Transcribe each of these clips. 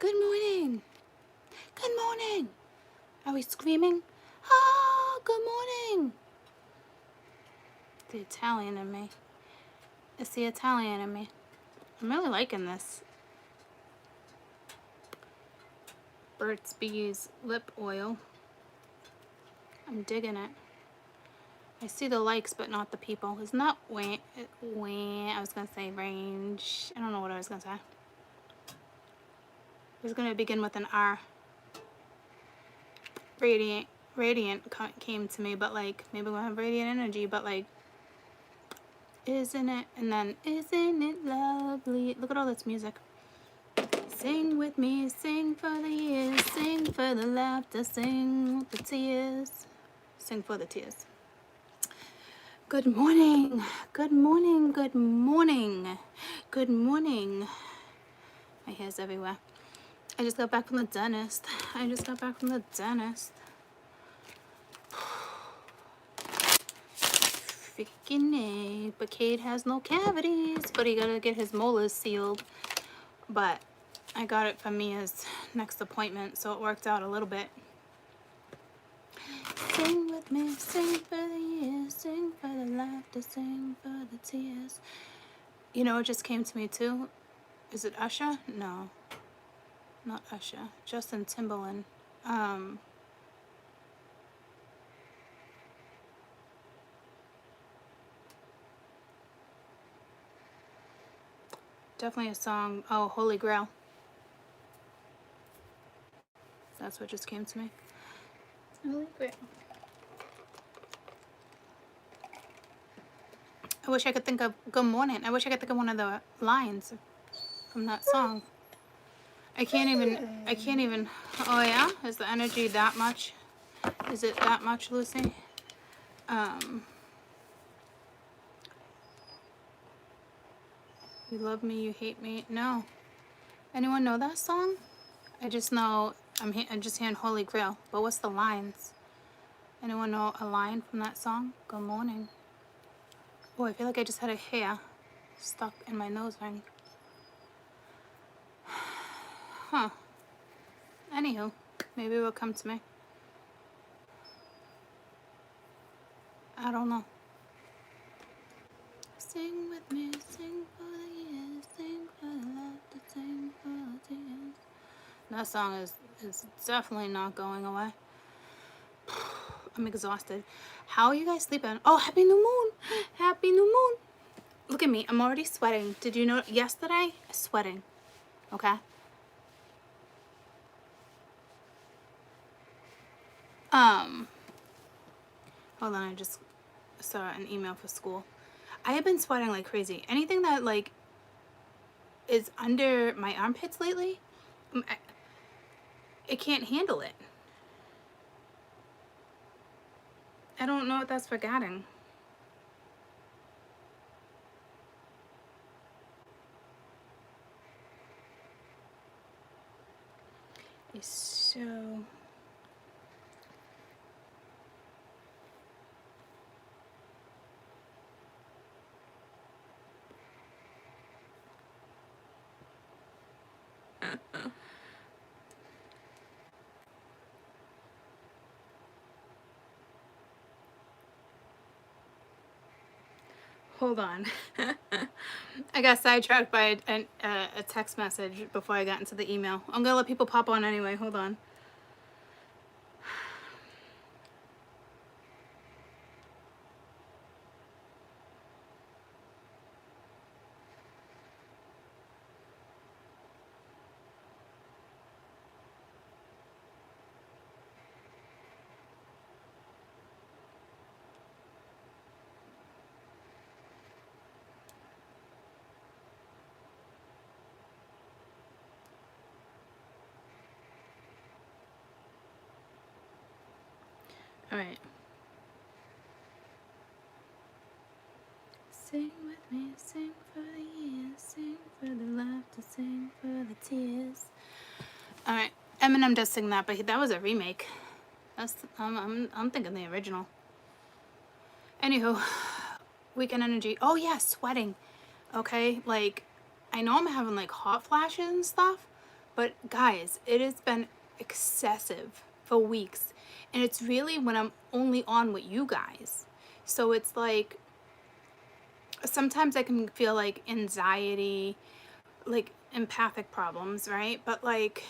Good morning. Good morning. Are we screaming? Ah, good morning. The Italian in me. It's the Italian in me. I'm really liking this Burt's Bees lip oil. I'm digging it. I see the likes, but not the people. It's not I was gonna say range. I don't know what I was gonna say. It was gonna begin with an R. Radiant came to me, but like maybe we'll have radiant energy, but like, isn't it? And then, isn't it lovely? Look at all this music. Sing with me, sing for the years, sing for the laughter, sing the tears, sing for the tears. Good morning, good morning, good morning, good morning. My hair's everywhere. I just got back from the dentist. Freaking A. But Cade has no cavities, but he gotta get his molars sealed. But I got it for Mia's next appointment, so it worked out a little bit. Sing with me, sing for the years, sing for the laughter, sing for the tears. You know, it just came to me too. Is it Usher? No, not Usher. Justin Timberland. Definitely a song. Oh, Holy Grail. That's what just came to me. Holy Grail. I wish I could think of Good Morning. I wish I could think of one of the lines from that song. I can't even. Oh yeah? Is the energy that much? Is it that much, Lucy? You love me, you hate me. No. Anyone know that song? I just know I'm just hearing Holy Grail. But what's the lines? Anyone know a line from that song? Good morning. Boy, I feel like I just had a hair stuck in my nose ring. Huh. Anywho, maybe it will come to me. I don't know. Sing with me, sing for the years, sing for the laughter, sing for the tears. That song is definitely not going away. I'm exhausted. How are you guys sleeping? Oh, happy new moon! Happy new moon! Look at me, I'm already sweating. Did you know yesterday? Sweating. Okay? Hold on, I just saw an email for school. I have been sweating like crazy. Anything that like is under my armpits lately, it can't handle it. I don't know what that's forgetting. It's so... Hold on. I got sidetracked by a text message before I got into the email. I'm gonna let people pop on anyway. Hold on. All right. Sing with me, sing for the years, sing for the laughter, sing for the tears. All right, Eminem does sing that, but that was a remake. That's I'm thinking the original. Anywho, weekend energy. Oh yeah, sweating. Okay, like I know I'm having like hot flashes and stuff, But guys, it has been excessive for weeks. And it's really when I'm only on with you guys. So it's like, sometimes I can feel like anxiety, like empathic problems, right? But like,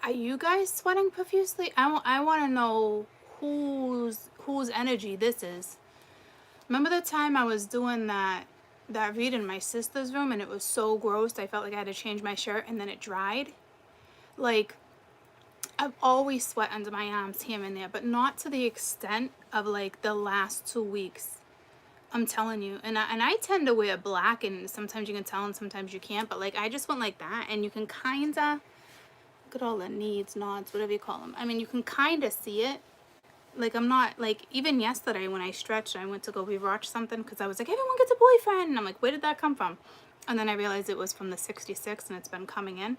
are you guys sweating profusely? I want to know whose energy this is. Remember the time I was doing that read in my sister's room and it was so gross, I felt like I had to change my shirt and then it dried? Like, I've always sweat under my arms here and there, but not to the extent of like the last 2 weeks. I'm telling you. And I tend to wear black, and sometimes you can tell and sometimes you can't, but like I just went like that, and you can kinda look at all the needs, nods, whatever you call them. I mean, you can kinda see it. Like, I'm not, like, even yesterday when I stretched, I went to go rewatch something because I was like, everyone gets a boyfriend. And I'm like, where did that come from? And then I realized it was from the 66 and it's been coming in.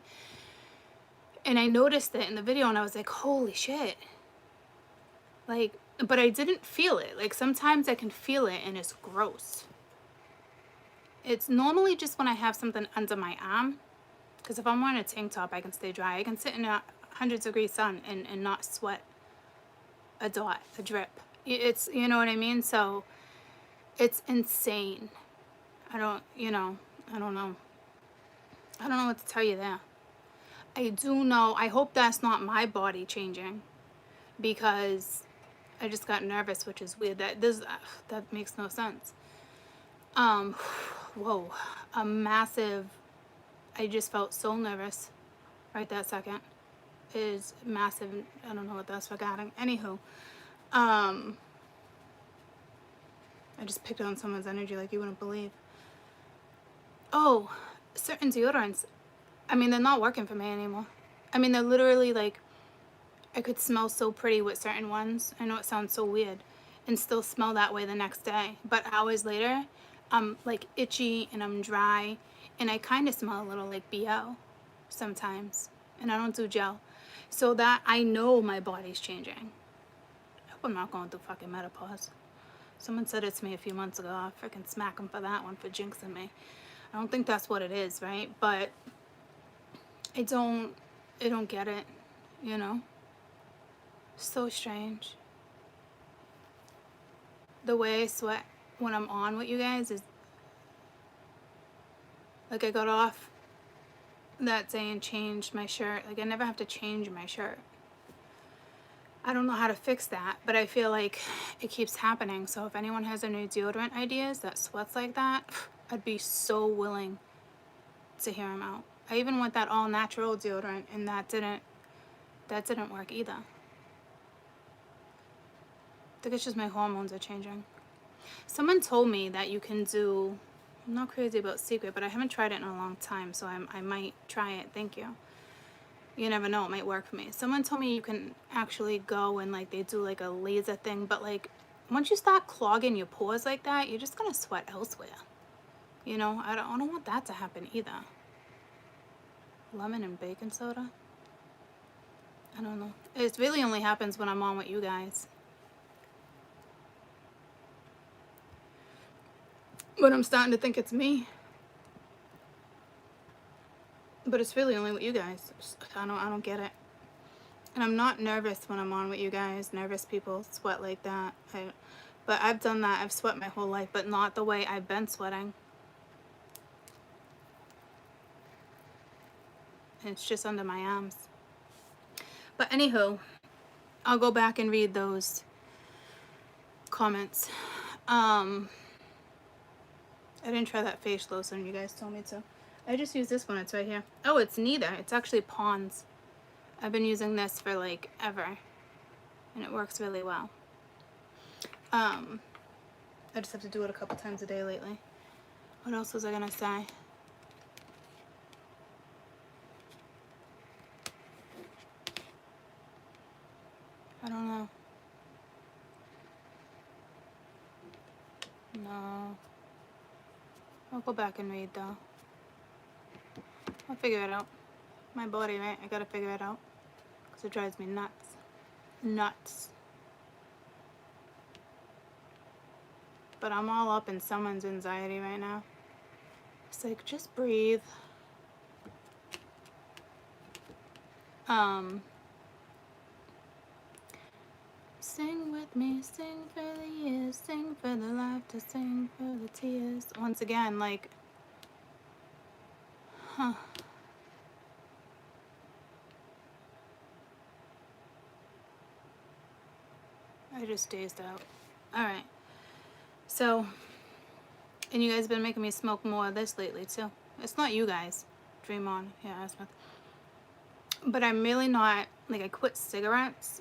And I noticed it in the video and I was like, holy shit. Like, but I didn't feel it. Like, sometimes I can feel it and it's gross. It's normally just when I have something under my arm. Because if I'm wearing a tank top, I can stay dry. I can sit in a 100-degree sun and not sweat a dot, a drip. It's, you know what I mean? So it's insane. I don't know. I don't know what to tell you there. I do know, I hope that's not my body changing, because I just got nervous, which is weird. That makes no sense. Whoa, a massive, I just felt so nervous right that second. Is massive. I don't know what that's regarding. Anywho, I just picked on someone's energy like you wouldn't believe. Oh, certain deodorants. I mean, they're not working for me anymore. I mean, they're literally like, I could smell so pretty with certain ones. I know it sounds so weird, and still smell that way the next day. But hours later, I'm like itchy and I'm dry, and I kind of smell a little like BO sometimes. And I don't do gel. So that I know my body's changing. I hope I'm not going through fucking menopause. Someone said it to me a few months ago. I'll freaking smack them for that one, for jinxing me. I don't think that's what it is, right? But I don't get it, you know? So strange. The way I sweat when I'm on with you guys is like, I got off that day and changed my shirt. Like, I never have to change my shirt. I don't know how to fix that, but I feel like it keeps happening. So if anyone has any deodorant ideas that sweats like that, I'd be so willing to hear them out. I even went that all natural deodorant and that didn't work either. I think it's just my hormones are changing. Someone told me that you can do, I'm not crazy about Secret, but I haven't tried it in a long time, so I might try it. Thank you. You never know, it might work for me. Someone told me you can actually go and like they do like a laser thing, but like once you start clogging your pores like that, you're just gonna sweat elsewhere. You know, I don't want that to happen either. Lemon and baking soda? I don't know. It really only happens when I'm on with you guys. But I'm starting to think it's me. But it's really only with you guys. I don't get it. And I'm not nervous when I'm on with you guys. Nervous people sweat like that. But I've done that. I've sweat my whole life, but not the way I've been sweating. It's just under my arms. But anywho, I'll go back and read those comments. I didn't try that face lotion you guys told me to. I just used this one. It's right here. Oh, it's neither. It's actually Pond's. I've been using this for like ever, and it works really well. I just have to do it a couple times a day lately. What else was I gonna say? I don't know. No. I'll go back and read though. I'll figure it out. My body, right? I gotta figure it out. Because it drives me nuts. Nuts. But I'm all up in someone's anxiety right now. It's like, just breathe. Sing with me, sing for the years, sing for the laughter, sing for the tears. Once again, like, huh. I just dazed out. Alright. So, and you guys have been making me smoke more of this lately, too. It's not you guys. Dream on. Yeah, Smith. But I'm really not, like, I quit cigarettes.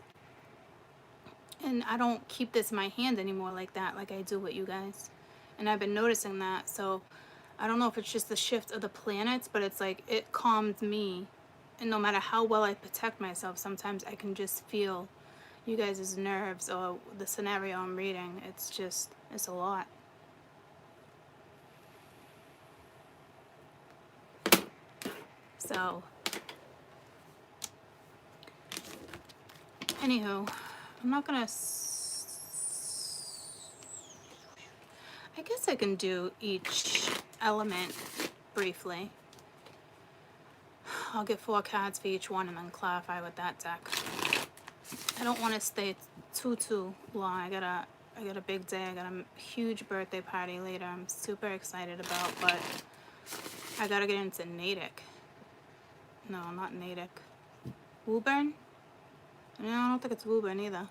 And I don't keep this in my hand anymore like that, like I do with you guys. And I've been noticing that. So, I don't know if it's just the shift of the planets, but it's like, it calms me. And no matter how well I protect myself, sometimes I can just feel you guys' nerves or the scenario I'm reading. It's just, it's a lot. So, anywho, I'm not gonna, I guess I can do each element briefly. I'll get 4 cards for each one and then clarify with that deck. I don't want to stay too long. I got a big day. I got a huge birthday party later I'm super excited about, but I gotta get into Natick. No, not Natick. Woburn? No, I don't think it's Woburn either.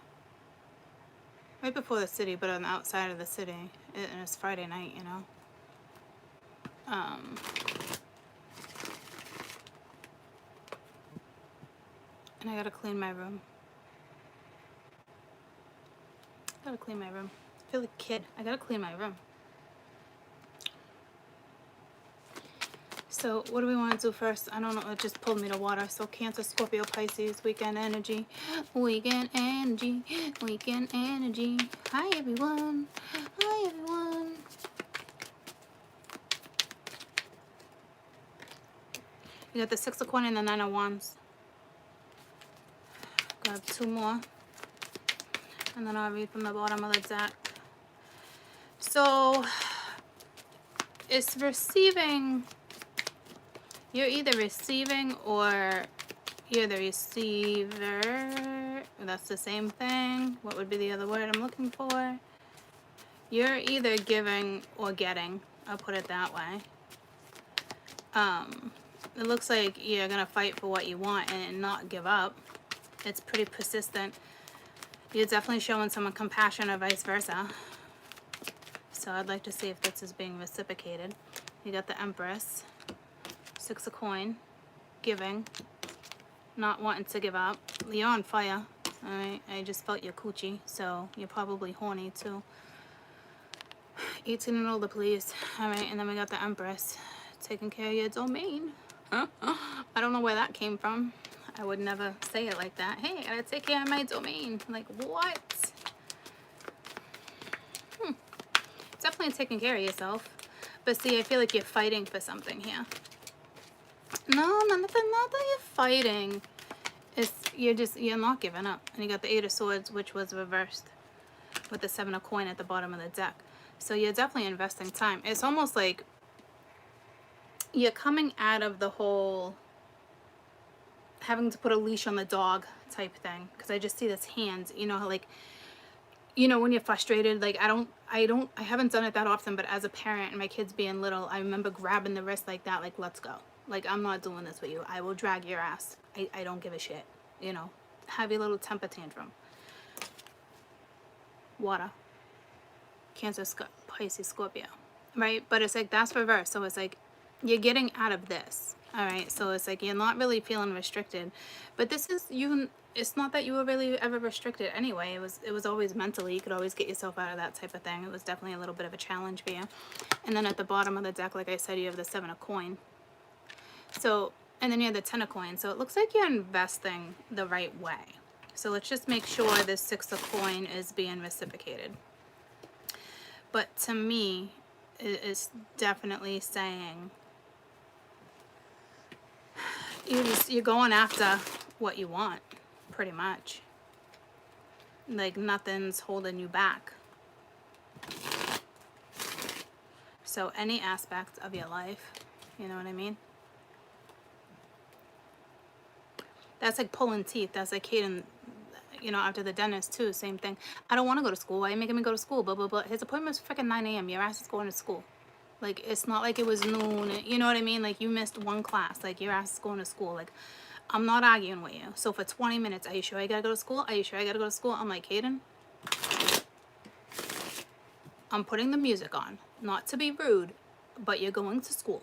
Right before the city, but on the outside of the city. And it's Friday night, you know. And I gotta clean my room. I feel like a kid. I gotta clean my room. So what do we want to do first? I don't know. It just pulled me to water. So Cancer, Scorpio, Pisces, weekend energy. Weekend energy. Weekend energy. Hi, everyone. Hi, everyone. You got the 6 of Coins and the 9 of Wands. Got 2 more. And then I'll read from the bottom of the deck. So, it's receiving. You're either receiving or you're the receiver. That's the same thing. What would be the other word I'm looking for? You're either giving or getting. I'll put it that way. It looks like you're going to fight for what you want and not give up. It's pretty persistent. You're definitely showing someone compassion or vice versa. So I'd like to see if this is being reciprocated. You got the Empress. 6 of Coins. Giving. Not wanting to give up. You're on fire. Alright, I just felt your coochie. So you're probably horny too. 18 and older, please. Alright, and then we got the Empress. Taking care of your domain. I don't know where that came from. I would never say it like that. Hey, I gotta take care of my domain. Like, what? Definitely taking care of yourself. But see, I feel like you're fighting for something here. No, not that you're fighting. It's, you're not giving up. And you got the 8 of Swords, which was reversed. With the 7 of Coins at the bottom of the deck. So you're definitely investing time. It's almost like you're coming out of the whole having to put a leash on the dog type thing, because I just see this hand, you know, how like, you know, when you're frustrated, like I haven't done it that often, but as a parent and my kids being little, I remember grabbing the wrist like that, like, let's go, like, I'm not doing this with you, I will drag your ass, I don't give a shit, you know, have your little temper tantrum. Water. Cancer, Pisces, Scorpio, right? But it's like that's reversed, so it's like you're getting out of this. All right, so it's like you're not really feeling restricted, but this is you. It's not that you were really ever restricted anyway. It was always mentally. You could always get yourself out of that type of thing. It was definitely a little bit of a challenge for you. And then at the bottom of the deck, like I said, you have the 7 of Coins. So, and then you have the 10 of Coins. So it looks like you're investing the right way. So let's just make sure this 6 of Coins is being reciprocated. But to me, it is definitely saying you're going after what you want, pretty much. Like nothing's holding you back. So any aspect of your life, you know what I mean? That's like pulling teeth. That's like Caden, you know, after the dentist too, same thing. I don't want to go to school. Why are you making me go to school? Blah, blah, blah. His appointment's freaking 9 a.m. Your ass is going to school. Like, it's not like it was noon. You know what I mean? Like, you missed one class. Like, your ass is going to school. Like, I'm not arguing with you. So for 20 minutes, are you sure I gotta go to school? Are you sure I gotta go to school? I'm like, Caden, I'm putting the music on. Not to be rude, but you're going to school.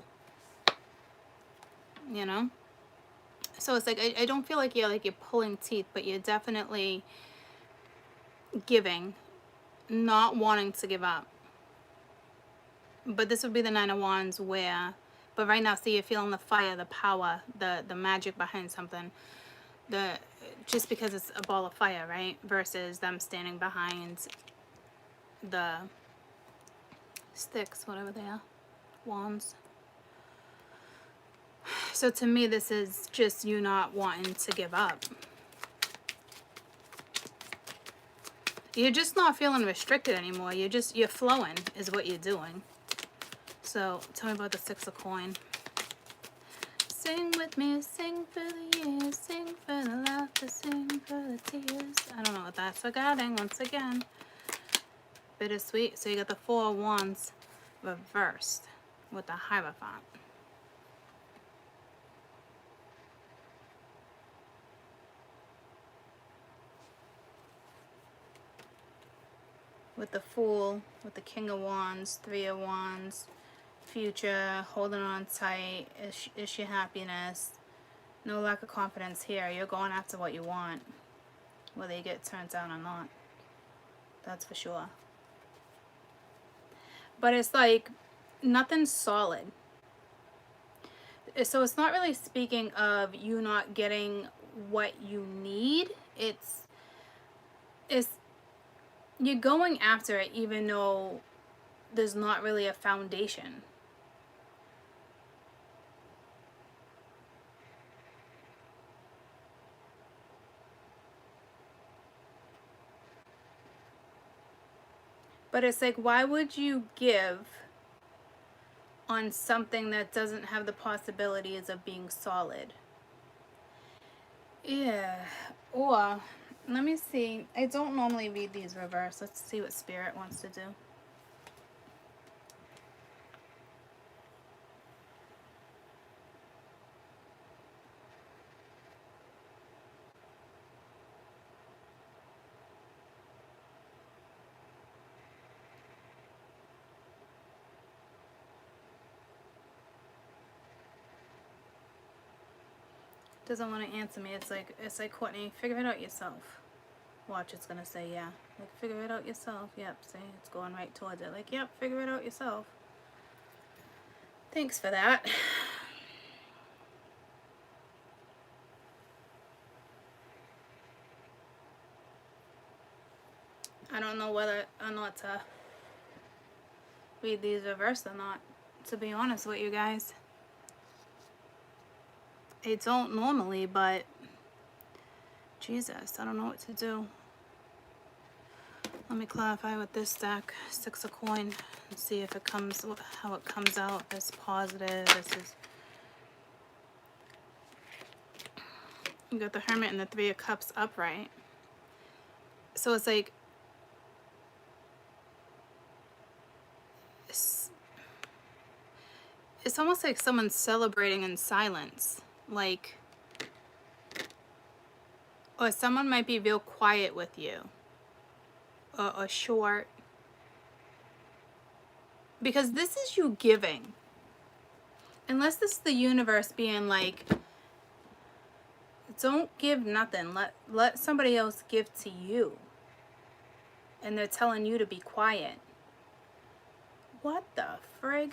You know? So it's like, I don't feel like you're pulling teeth, but you're definitely giving, not wanting to give up. But this would be the Nine of Wands where, but right now, see, you're feeling the fire, the power, the magic behind something. Just because it's a ball of fire, right? Versus them standing behind the sticks, whatever they are, wands. So to me, this is just you not wanting to give up. You're just not feeling restricted anymore. You're flowing is what you're doing. So tell me about the Six of Coin. Sing with me, sing for the years, sing for the laughter, sing for the tears. I don't know what that's regarding, once again. Bittersweet. So you got the Four of Wands reversed with the Hierophant. With the Fool, with the King of Wands, Three of Wands, future, holding on tight, is your happiness. No lack of confidence here. You're going after what you want, whether you get turned down or not. That's for sure. But it's like nothing's solid. So it's not really speaking of you not getting what you need. It's you're going after it even though there's not really a foundation. But it's like, why would you give on something that doesn't have the possibilities of being solid? Yeah. Or, let me see. I don't normally read these reverse. Let's see what Spirit wants to do. Doesn't want to answer me. It's like Courtney, figure it out yourself. Watch, it's gonna say yeah. Like, figure it out yourself. Yep, see, it's going right towards it. Like, yep, figure it out yourself. Thanks for that. I don't know whether or not to read these reverse or not, to be honest with you guys. I don't normally, but Jesus, I don't know what to do. Let me clarify with this deck, Six of Coin, and see if it comes, how it comes out as positive. This is, you got the Hermit and the Three of Cups upright. So it's like, it's almost like someone's celebrating in silence. Like, or someone might be real quiet with you. Or short. Because this is you giving. Unless this is the universe being like, don't give nothing. Let somebody else give to you. And they're telling you to be quiet. What the frig?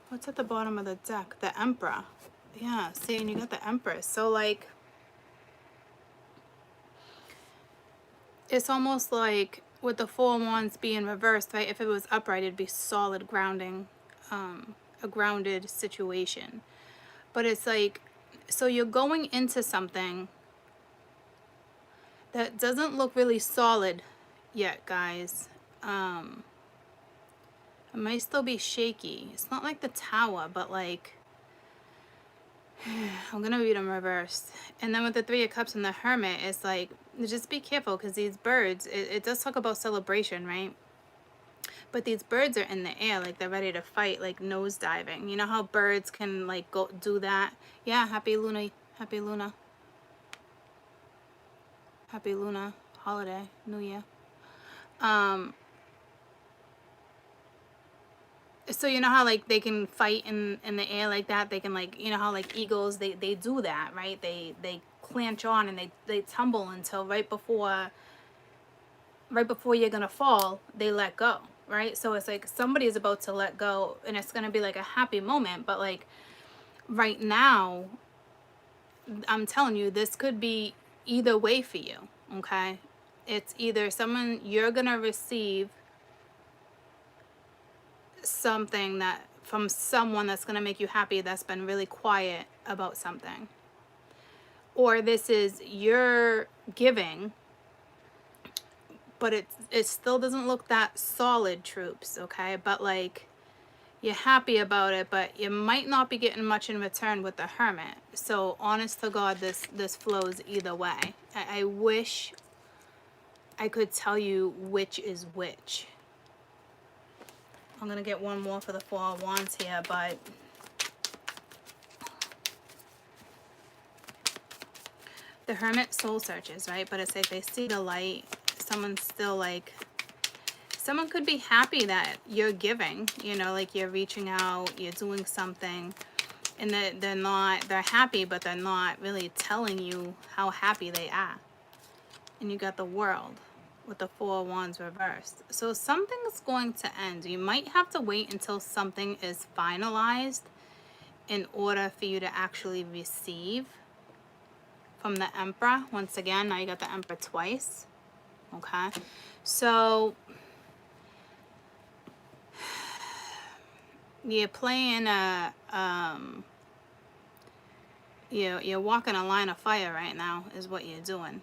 What's at the bottom of the deck? The Emperor. Yeah, see, and you got the Empress. So, like, it's almost like with the Four of Wands being reversed, right? If it was upright, it'd be solid grounding, a grounded situation. But it's like, so you're going into something that doesn't look really solid yet, guys. It might still be shaky. It's not like the Tower, but like, I'm gonna read them reversed. And then with the Three of Cups and the Hermit, it's like, just be careful, because these birds, it does talk about celebration, right? But these birds are in the air, like they're ready to fight, like nose diving. You know how birds can like go do that? Yeah, happy Luna, happy Luna, happy Luna holiday, New Year. So you know how like they can fight in the air like that? They can, like, you know how like eagles, they do that, right? They clench on and they tumble until right before you're gonna fall, they let go, right? So it's like somebody is about to let go, and it's gonna be like a happy moment, but like right now, I'm telling you, this could be either way for you, okay? It's either someone, you're gonna receive something that from someone that's gonna make you happy, that's been really quiet about something, or this is your giving, but it still doesn't look that solid, troops, okay? But like, you're happy about it, but you might not be getting much in return with the Hermit. So honest to God, this flows either way. I wish I could tell you which is which. I'm gonna get one more for the Four of Wands here, but the Hermit soul searches, right? But it's like they see the light. Someone's still like, someone could be happy that you're giving, you know, like you're reaching out, you're doing something, and they're happy, but they're not really telling you how happy they are. And you got the World with the Four of Wands reversed. So something's going to end. You might have to wait until something is finalized in order for you to actually receive from the Emperor. Once again, now you got the Emperor twice. Okay, so you're playing a you're walking a line of fire right now is what you're doing.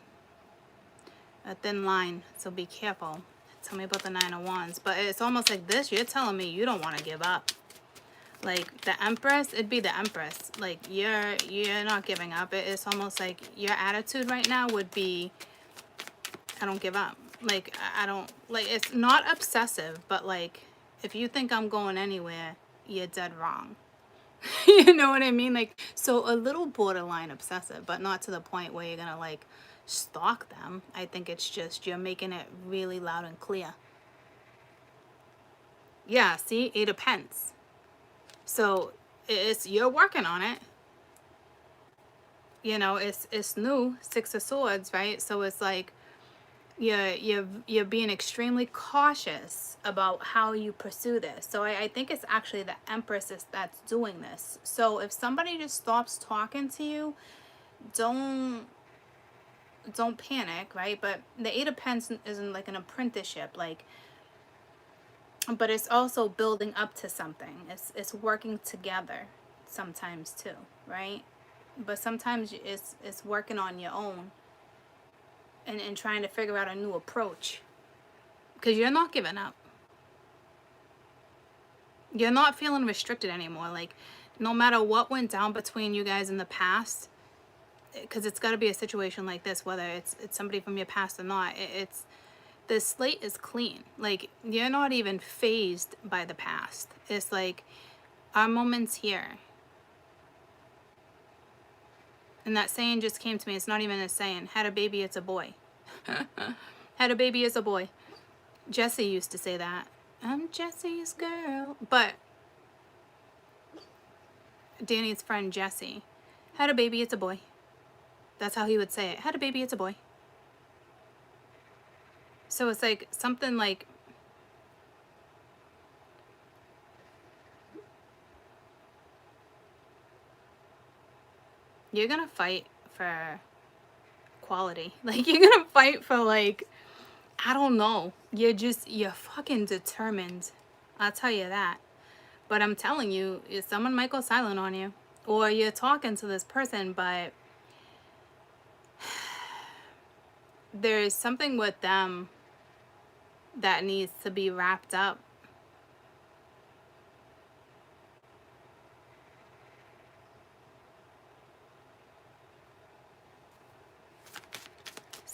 A thin line, so be careful. Tell me about the Nine of Wands. But it's almost like this, you're telling me you don't want to give up. Like the Empress, it'd be the Empress. Like you're not giving up. It's almost like your attitude right now would be, I don't give up. Like I don't, like, it's not obsessive, but like if you think I'm going anywhere, you're dead wrong. You know what I mean? Like, so a little borderline obsessive, but not to the point where you're gonna like stalk them. I think it's just you're making it really loud and clear. Yeah, see, Eight of Pence. So it's, you're working on it. You know, it's new, Six of Swords, right? So it's like you're being extremely cautious about how you pursue this. So I think it's actually the Empress that's doing this. So if somebody just stops talking to you, don't panic, right? But the Eight of Pence isn't like an apprenticeship, like, but it's also building up to something. It's working together sometimes too, right? But sometimes it's working on your own and trying to figure out a new approach, because you're not giving up. You're not feeling restricted anymore. Like, no matter what went down between you guys in the past, because it's got to be a situation like this, whether it's somebody from your past or not, it's the slate is clean. Like, you're not even phased by the past. It's like, our moment's here. And that saying just came to me. It's not even a saying. Had a baby, it's a boy. Had a baby, it's a boy. Jesse used to say that. I'm Jesse's girl. But Danny's friend Jesse, had a baby, it's a boy. That's how he would say it. Had a baby, it's a boy. So it's like something like, you're gonna fight for quality. Like, you're gonna fight for, like, I don't know. You're fucking determined. I'll tell you that. But I'm telling you, someone might go silent on you. Or you're talking to this person, but there's something with them that needs to be wrapped up.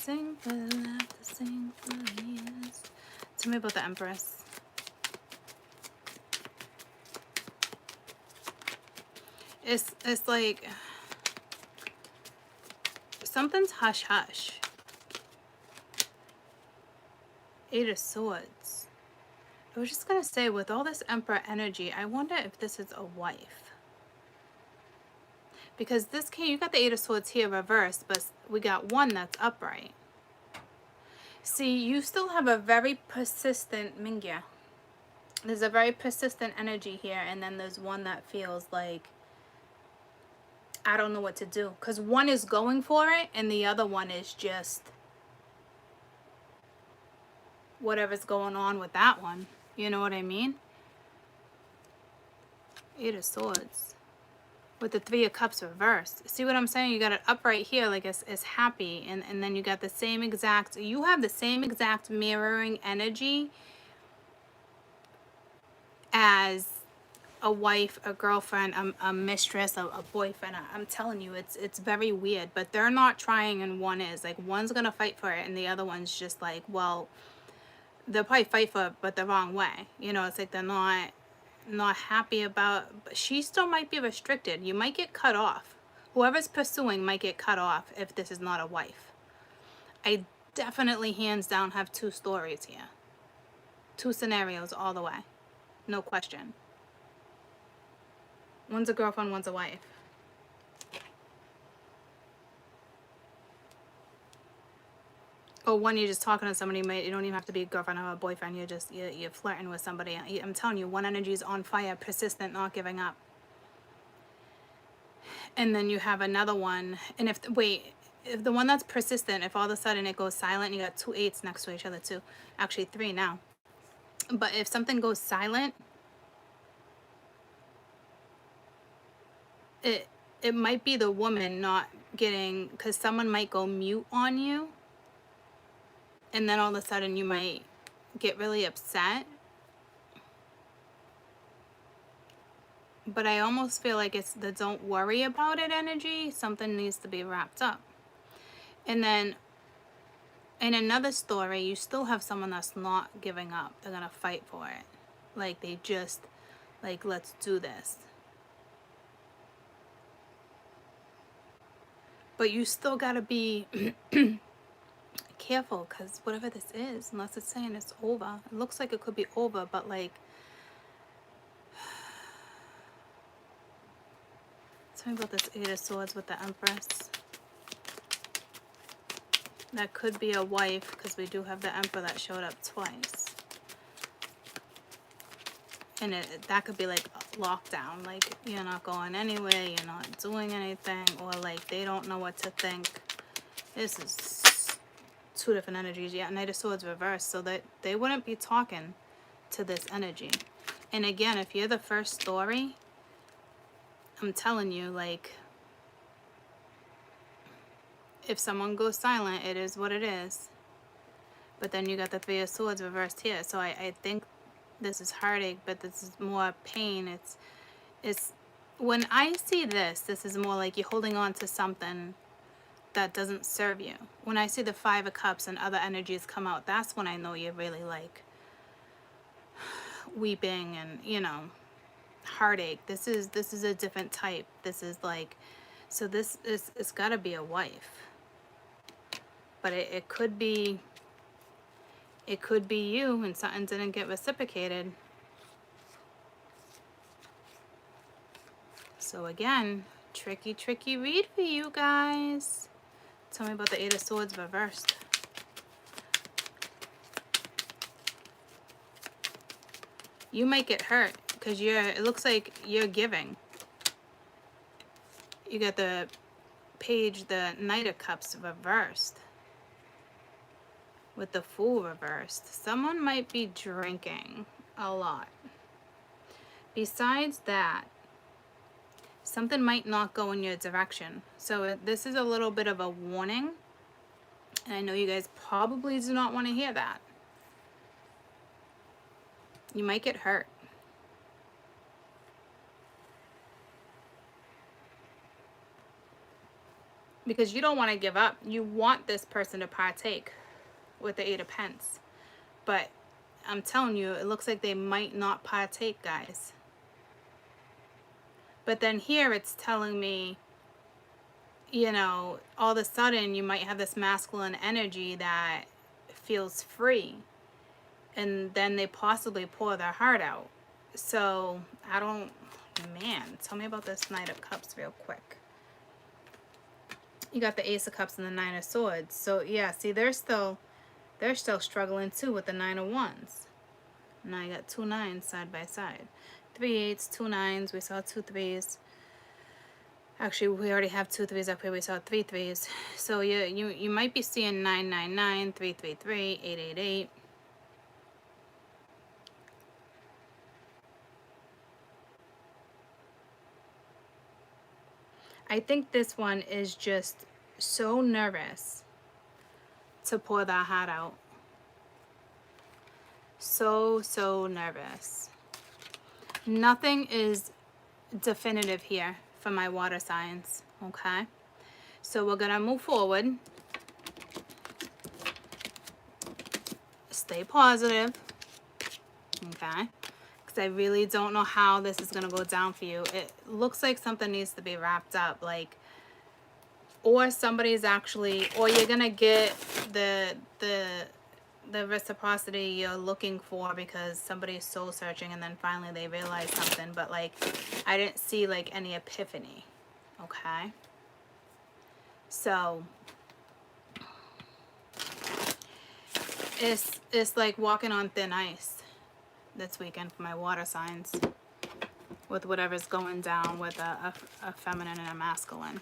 sing for love, to sing for years. Tell me about the Empress. It's like something's hush hush. Eight of Swords. I was just gonna say, with all this Emperor energy, I wonder if this is a wife. Because this came, you got the Eight of Swords here reversed, but we got one that's upright. See, you still have a very persistent Mingya. There's a very persistent energy here, and then there's one that feels like, I don't know what to do. Because one is going for it, and the other one is just whatever's going on with that one. You know what I mean? Eight of Swords. With the Three of Cups reversed. See what I'm saying? You got it upright here, like it's happy. And then you got the same exact, you have the same exact mirroring energy as a wife, a girlfriend, a mistress, a boyfriend. I'm telling you, it's very weird. But they're not trying, and one is. Like, one's going to fight for it, and the other one's just like, well, they'll probably fight for it, but the wrong way. You know, it's like they're not happy about, but she still might be restricted. You might get cut off. Whoever's pursuing might get cut off if this is not a wife. I definitely, hands down, have two stories here. Two scenarios all the way. No question. One's a girlfriend, one's a wife. Or one, you're just talking to somebody. You don't even have to be a girlfriend or a boyfriend. You're flirting with somebody. I'm telling you, one energy is on fire, persistent, not giving up. And then you have another one. And if the one that's persistent, if all of a sudden it goes silent, you got two eights next to each other too. Actually, three now. But if something goes silent, it might be the woman not getting, because someone might go mute on you, and then all of a sudden you might get really upset. But I almost feel like it's the don't worry about it energy. Something needs to be wrapped up. And then in another story, you still have someone that's not giving up. They're gonna fight for it. Like, they just, like, let's do this. But you still gotta be careful, because whatever this is, unless it's saying it's over, it looks like it could be over, but like, tell me about this Eight of Swords with the Empress. That could be a wife, because we do have the Emperor that showed up twice. And that could be like lockdown, like you're not going anywhere, you're not doing anything, or like they don't know what to think. This is two different energies. Yeah, Knight of Swords reversed, so that they wouldn't be talking to this energy. And again, if you're the first story, I'm telling you, like, if someone goes silent, it is what it is. But then you got the Three of Swords reversed here, so I think this is heartache, but this is more pain. It's when I see this is more like you're holding on to something that doesn't serve you. When I see the Five of Cups and other energies come out, that's when I know you're really like weeping and, you know, heartache. This is a different type. This is like, so this is, it's got to be a wife. But it could be you, and something didn't get reciprocated. So again, tricky read for you guys. Tell me about the Eight of Swords reversed. You might get hurt because it looks like you're giving. You got the Page, the Knight of Cups reversed. With the Fool reversed. Someone might be drinking a lot. Besides that, something might not go in your direction. So this is a little bit of a warning. And I know you guys probably do not want to hear that. You might get hurt. because you don't want to give up. You want this person to partake with the Eight of Pence. But I'm telling you, it looks like they might not partake, guys. But then here it's telling me, you know, all of a sudden you might have this masculine energy that feels free. And then they possibly pour their heart out. So, I don't, man, tell me about this Knight of Cups real quick. You got the Ace of Cups and the Nine of Swords. So, yeah, see, they're still struggling too with the Nine of Wands. Now you got 2 9s side by side. 3 8s, 2 9s. We saw 2 3s. Actually, we already have 2 3s up here. We saw 3 3s. So you might be seeing 9 9 9, 3 3 3, 8 8 8. I think this one is just so nervous to pour that heart out. So nervous. Nothing is definitive here for my water signs, okay? So we're gonna move forward. Stay positive, okay? Because I really don't know how this is gonna go down for you. It looks like something needs to be wrapped up, like, or somebody's actually, or you're gonna get the reciprocity you're looking for because somebody's soul searching and then finally they realize something. But like, I didn't see like any epiphany, okay? So it's like walking on thin ice this weekend for my water signs with whatever's going down with a feminine and a masculine.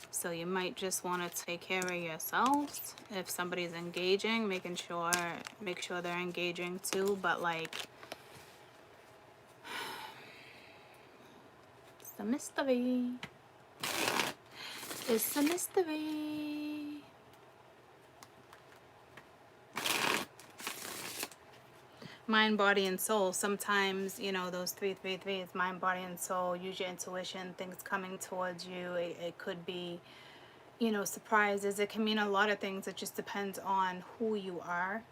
So you might just want to take care of yourselves. If somebody's engaging, make sure they're engaging too. But like, it's a mystery. It's a mystery. Mind, body, and soul. Sometimes, you know, those 3 3 3s, mind, body, and soul. Use your intuition. Things coming towards you. It could be, you know, surprises. It can mean a lot of things. It just depends on who you are.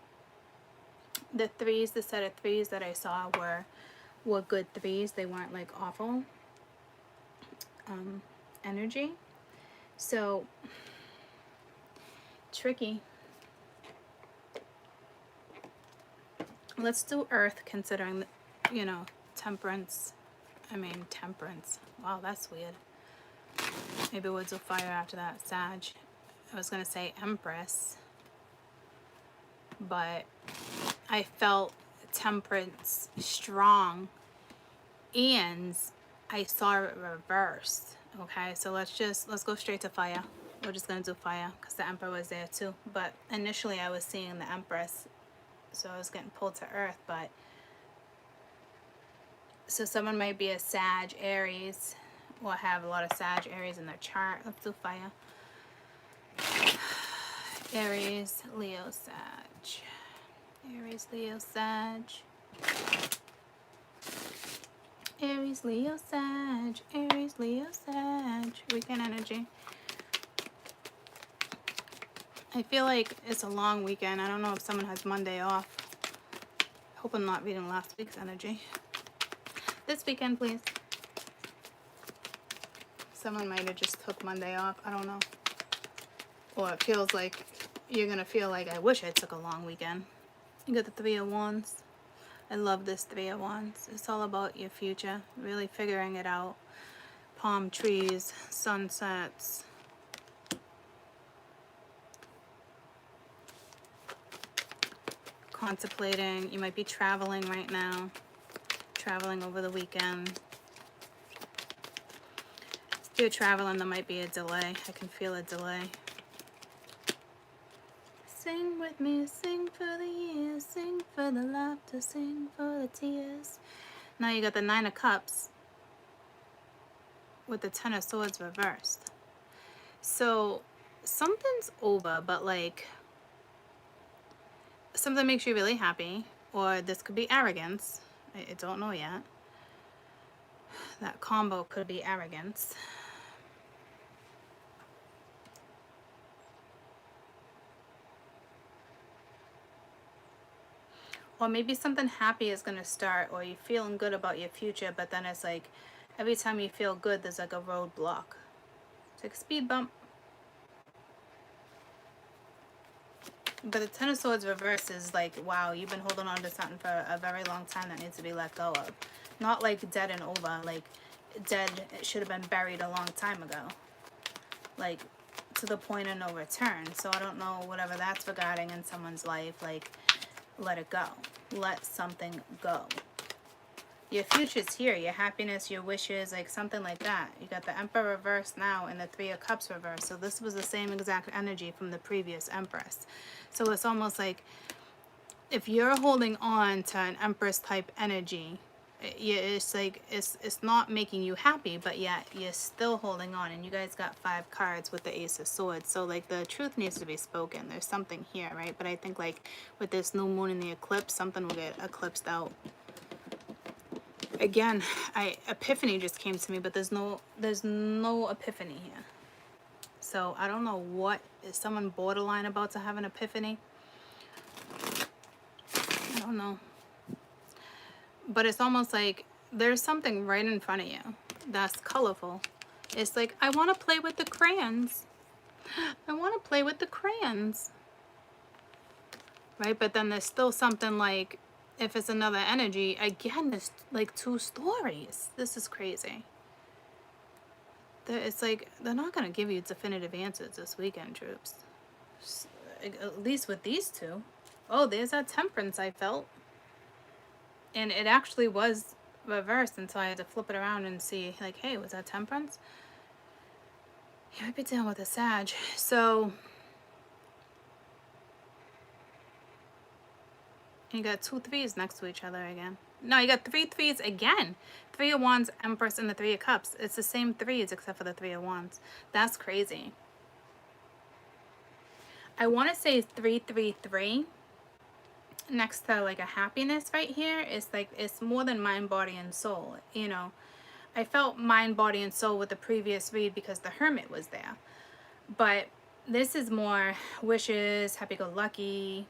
The 3s, the set of 3s that I saw were good 3s. They weren't like awful energy. So tricky. Let's do Earth, considering, you know, temperance. Wow, that's weird. Maybe we'll do fire after that. Sag. I was going to say Empress. But I felt temperance strong. And I saw it reversed. Okay, so let's go straight to fire. We're just going to do fire because the Emperor was there too. But initially I was seeing the Empress. So I was getting pulled to Earth, but so someone might be a Sag, Aries, or have a lot of Sag, Aries in their chart. Let's do fire. Aries, Leo, Sag. Aries, Leo, Sag. Aries, Leo, Sag. Aries, Leo, Sag. Weekend energy. I feel like it's a long weekend. I don't know if someone has Monday off. Hope I'm not reading last week's energy. This weekend, please. Someone might have just took Monday off. I don't know. Or it feels like you're going to feel like, I wish I took a long weekend. You got the 3 of Wands. I love this 3 of Wands. It's all about your future. Really figuring it out. Palm trees, sunsets. Contemplating. You might be traveling right now. Traveling over the weekend. If you're traveling, there might be a delay. I can feel a delay. Sing with me, sing for the years, sing for the laughter, sing for the tears. Now you got the 9 of Cups with the 10 of Swords reversed. So something's over, but like something makes you really happy, or this could be arrogance. I don't know yet. That combo could be arrogance. Or maybe something happy is going to start, or you're feeling good about your future, but then it's like every time you feel good, there's like a roadblock. It's like a speed bump. But the Ten of Swords reverse is like, wow, you've been holding on to something for a very long time that needs to be let go of. Not like dead and over, like dead, it should have been buried a long time ago. Like to the point of no return. So I don't know, whatever that's regarding in someone's life, like let it go. Let something go. Your future's here, your happiness, your wishes, like something like that. You got the Emperor reversed now and the Three of Cups reversed. So this was the same exact energy from the previous Empress. So it's almost like if you're holding on to an Empress type energy, it's like it's not making you happy, but yet you're still holding on. And you guys got 5 cards with the Ace of Swords. So like the truth needs to be spoken. There's something here, right? But I think like with this new moon and the eclipse, something will get eclipsed out. Again, epiphany just came to me, but there's no epiphany here. So I don't know, what is someone borderline about to have an epiphany? I don't know. But it's almost like there's something right in front of you that's colorful. It's like, I want to play with the crayons. I want to play with the crayons. Right? But then there's still something like, if it's another energy, again, there's like 2 stories. This is crazy. It's like, they're not going to give you definitive answers this weekend, troops. At least with these 2. Oh, there's that temperance I felt. And it actually was reversed until I had to flip it around and see, like, hey, was that temperance? You might be dealing with a Sag. So you got 2 3s next to each other again. No, you got 3 3s again. 3 of Wands, Empress, and the 3 of Cups. It's the same 3s except for the 3 of Wands. That's crazy. I want to say 333 next to like a happiness right here. It's like, it's more than mind, body, and soul. You know, I felt mind, body, and soul with the previous read because the Hermit was there. But this is more wishes, happy-go-lucky.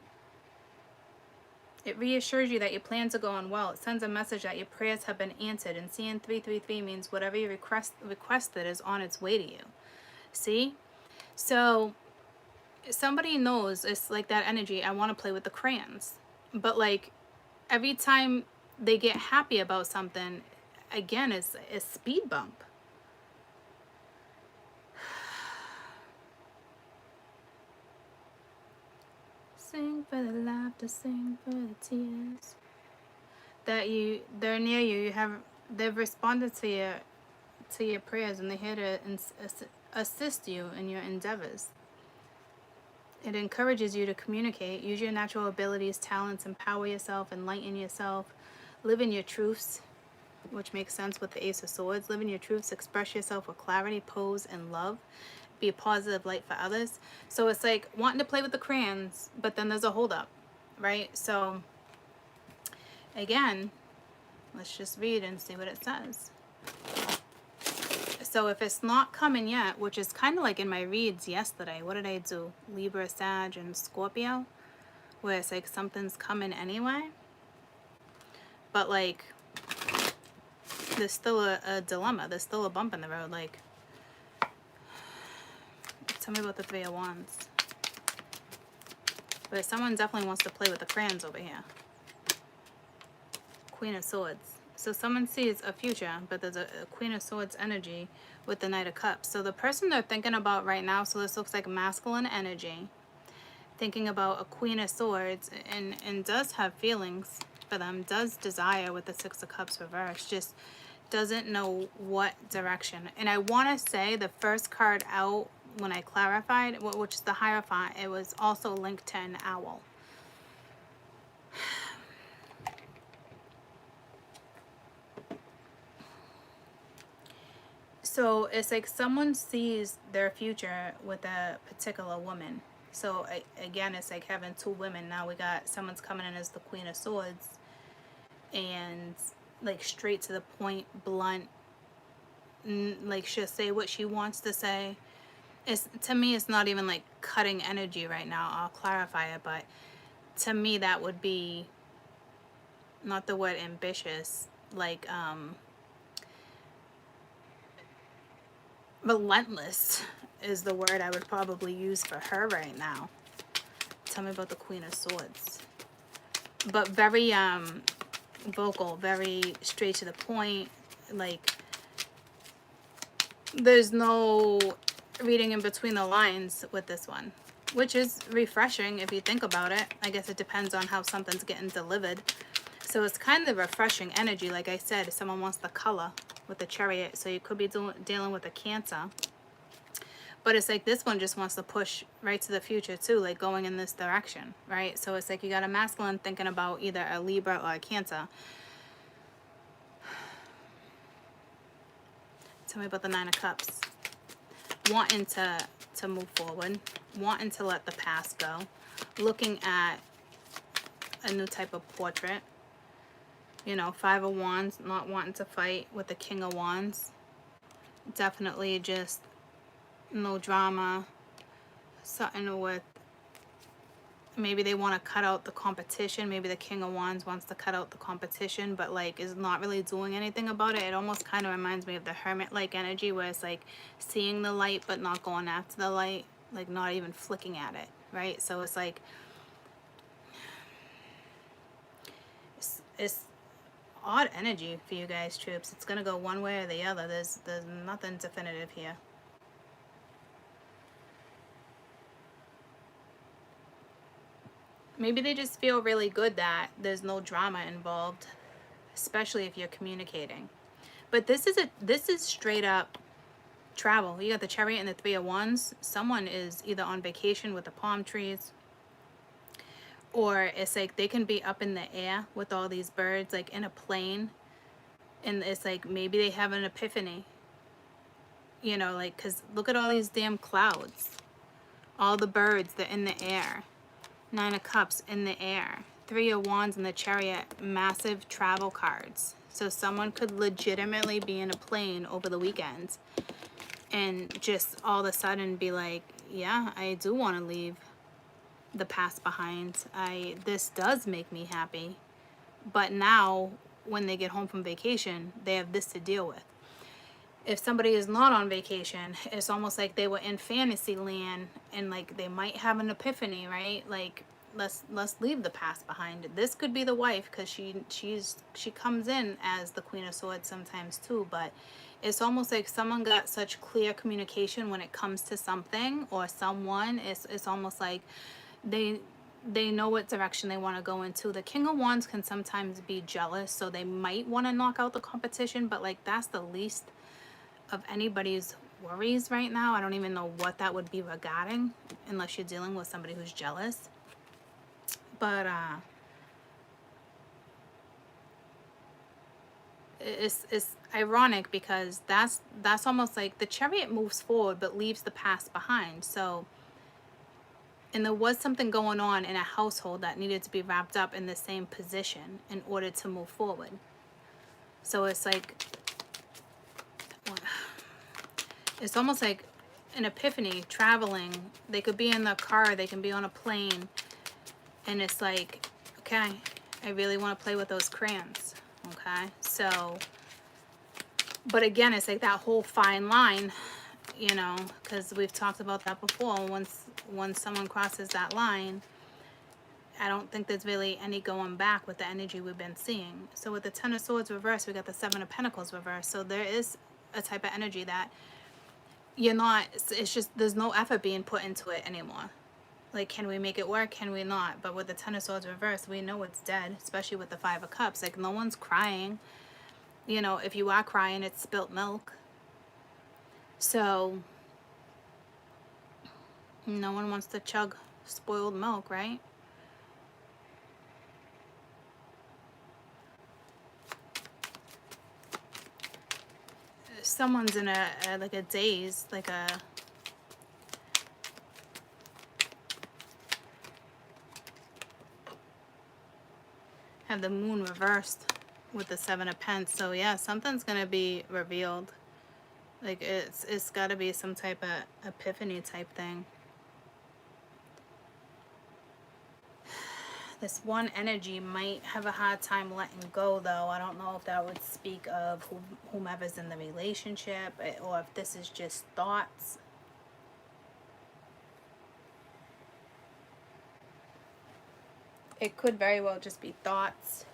It reassures you that your plans are going well. It sends a message that your prayers have been answered. And seeing 333 means whatever you requested is on its way to you. See? So somebody knows, it's like that energy, I want to play with the crayons. But like every time they get happy about something, again, it's a speed bump. Sing for the laughter, sing for the tears. They're near you. They've responded to your prayers, and they're here to assist you in your endeavors. It encourages you to communicate, use your natural abilities, talents, empower yourself, enlighten yourself, live in your truths, which makes sense with the Ace of Swords. Live in your truths, express yourself with clarity, pose, and love. Be a positive light for others. So it's like wanting to play with the crayons, but then there's a holdup, right? So again, let's just read and see what it says. So if it's not coming yet, which is kind of like in my reads yesterday, what did I do? Libra, Sag, and Scorpio, where it's like something's coming anyway. But like, there's still a dilemma. There's still a bump in the road. Like, tell me about the 3 of Wands. But someone definitely wants to play with the crayons over here. Queen of Swords. So someone sees a future, but there's a Queen of Swords energy with the Knight of Cups. So the person they're thinking about right now, so this looks like masculine energy, thinking about a Queen of Swords, and does have feelings for them, does desire with the 6 of Cups reversed, just doesn't know what direction. And I want to say the first card out when I clarified, which is the Hierophant, it was also linked to an owl. So it's like someone sees their future with a particular woman. So again, it's like having 2 women. Now we got someone's coming in as the Queen of Swords, and like straight to the point, blunt, like she'll say what she wants to say. It's, to me, it's not even like cutting energy right now. I'll clarify it, but to me that would be not the word ambitious, like relentless is the word I would probably use for her right now. Tell me about the Queen of Swords. But very vocal, very straight to the point. Like, there's no reading in between the lines with this one, which is refreshing if you think about it. I guess it depends on how something's getting delivered. So it's kind of refreshing energy. Like I said, if someone wants the color with the Chariot, so you could be dealing with a Cancer. But it's like this one just wants to push right to the future too, like going in this direction, right? So it's like you got a masculine thinking about either a Libra or a Cancer. Tell me about the Nine of Cups. Wanting to move forward, wanting to let the past go, looking at a new type of portrait. You know, Five of Wands, not wanting to fight with the King of Wands. Definitely just no drama. Something with, maybe they want to cut out the competition. Maybe the King of Wands wants to cut out the competition, but like is not really doing anything about it. It almost kind of reminds me of the Hermit-like energy, where it's like seeing the light but not going after the light, like not even flicking at it, right? So it's like it's odd energy for you guys, troops. It's gonna go one way or the other. There's nothing definitive here. Maybe they just feel really good that there's no drama involved, especially if you're communicating. But this is straight up travel. You got the Chariot and the Three of Wands. Someone is either on vacation with the palm trees, or it's like they can be up in the air with all these birds, like in a plane, and it's like maybe they have an epiphany, you know, like, because look at all these damn clouds, all the birds, they're in the air. Nine of Cups in the air. Three of Wands and the Chariot, massive travel cards. So someone could legitimately be in a plane over the weekend and just all of a sudden be like, yeah, I do want to leave the past behind. This does make me happy. But now when they get home from vacation, they have this to deal with. If somebody is not on vacation, it's almost like they were in fantasy land and like they might have an epiphany, right? Like, let's leave the past behind. This could be the wife, because she comes in as the Queen of Swords sometimes too, but it's almost like someone got such clear communication when it comes to something or someone. It's almost like they know what direction they want to go into. The King of Wands can sometimes be jealous, so they might want to knock out the competition, but like that's the least of anybody's worries right now. I don't even know what that would be regarding, unless you're dealing with somebody who's jealous. But it's ironic, because that's almost like the Chariot moves forward but leaves the past behind. So, and there was something going on in a household that needed to be wrapped up in the same position in order to move forward. So it's like, it's almost like an epiphany, traveling. They could be in the car, they can be on a plane, and it's like, okay, I really want to play with those crayons, okay? So, but again, it's like that whole fine line, you know, because we've talked about that before. Once someone crosses that line, I don't think there's really any going back with the energy we've been seeing. So with the Ten of Swords reversed, we got the Seven of Pentacles reversed. So there is a type of energy that you're not, it's just, there's no effort being put into it anymore. Like, can we make it work? Can we not? But with the Ten of Swords reversed, we know it's dead, especially with the Five of Cups. Like, no one's crying. You know, if you are crying, it's spilt milk. So, no one wants to chug spoiled milk, right? Someone's in a like a daze, like a, have the moon reversed with the Seven of Pence. So yeah, something's gonna be revealed. Like it's got to be some type of epiphany type thing. This one energy might have a hard time letting go, though. I don't know if that would speak of whomever's in the relationship, or if this is just thoughts. It could very well just be thoughts.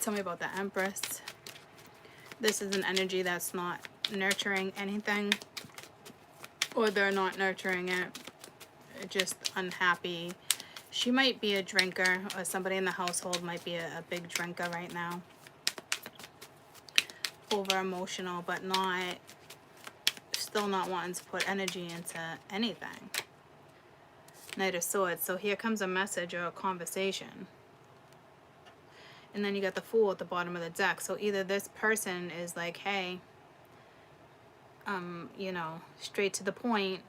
Tell me about the Empress. This is an energy that's not nurturing anything, or they're not nurturing it. Just unhappy. She might be a drinker, or somebody in the household might be a big drinker right now. Over emotional, but still not wanting to put energy into anything. Knight of Swords. So here comes a message or a conversation. And then you got the Fool at the bottom of the deck. So either this person is like, hey, you know, straight to the point,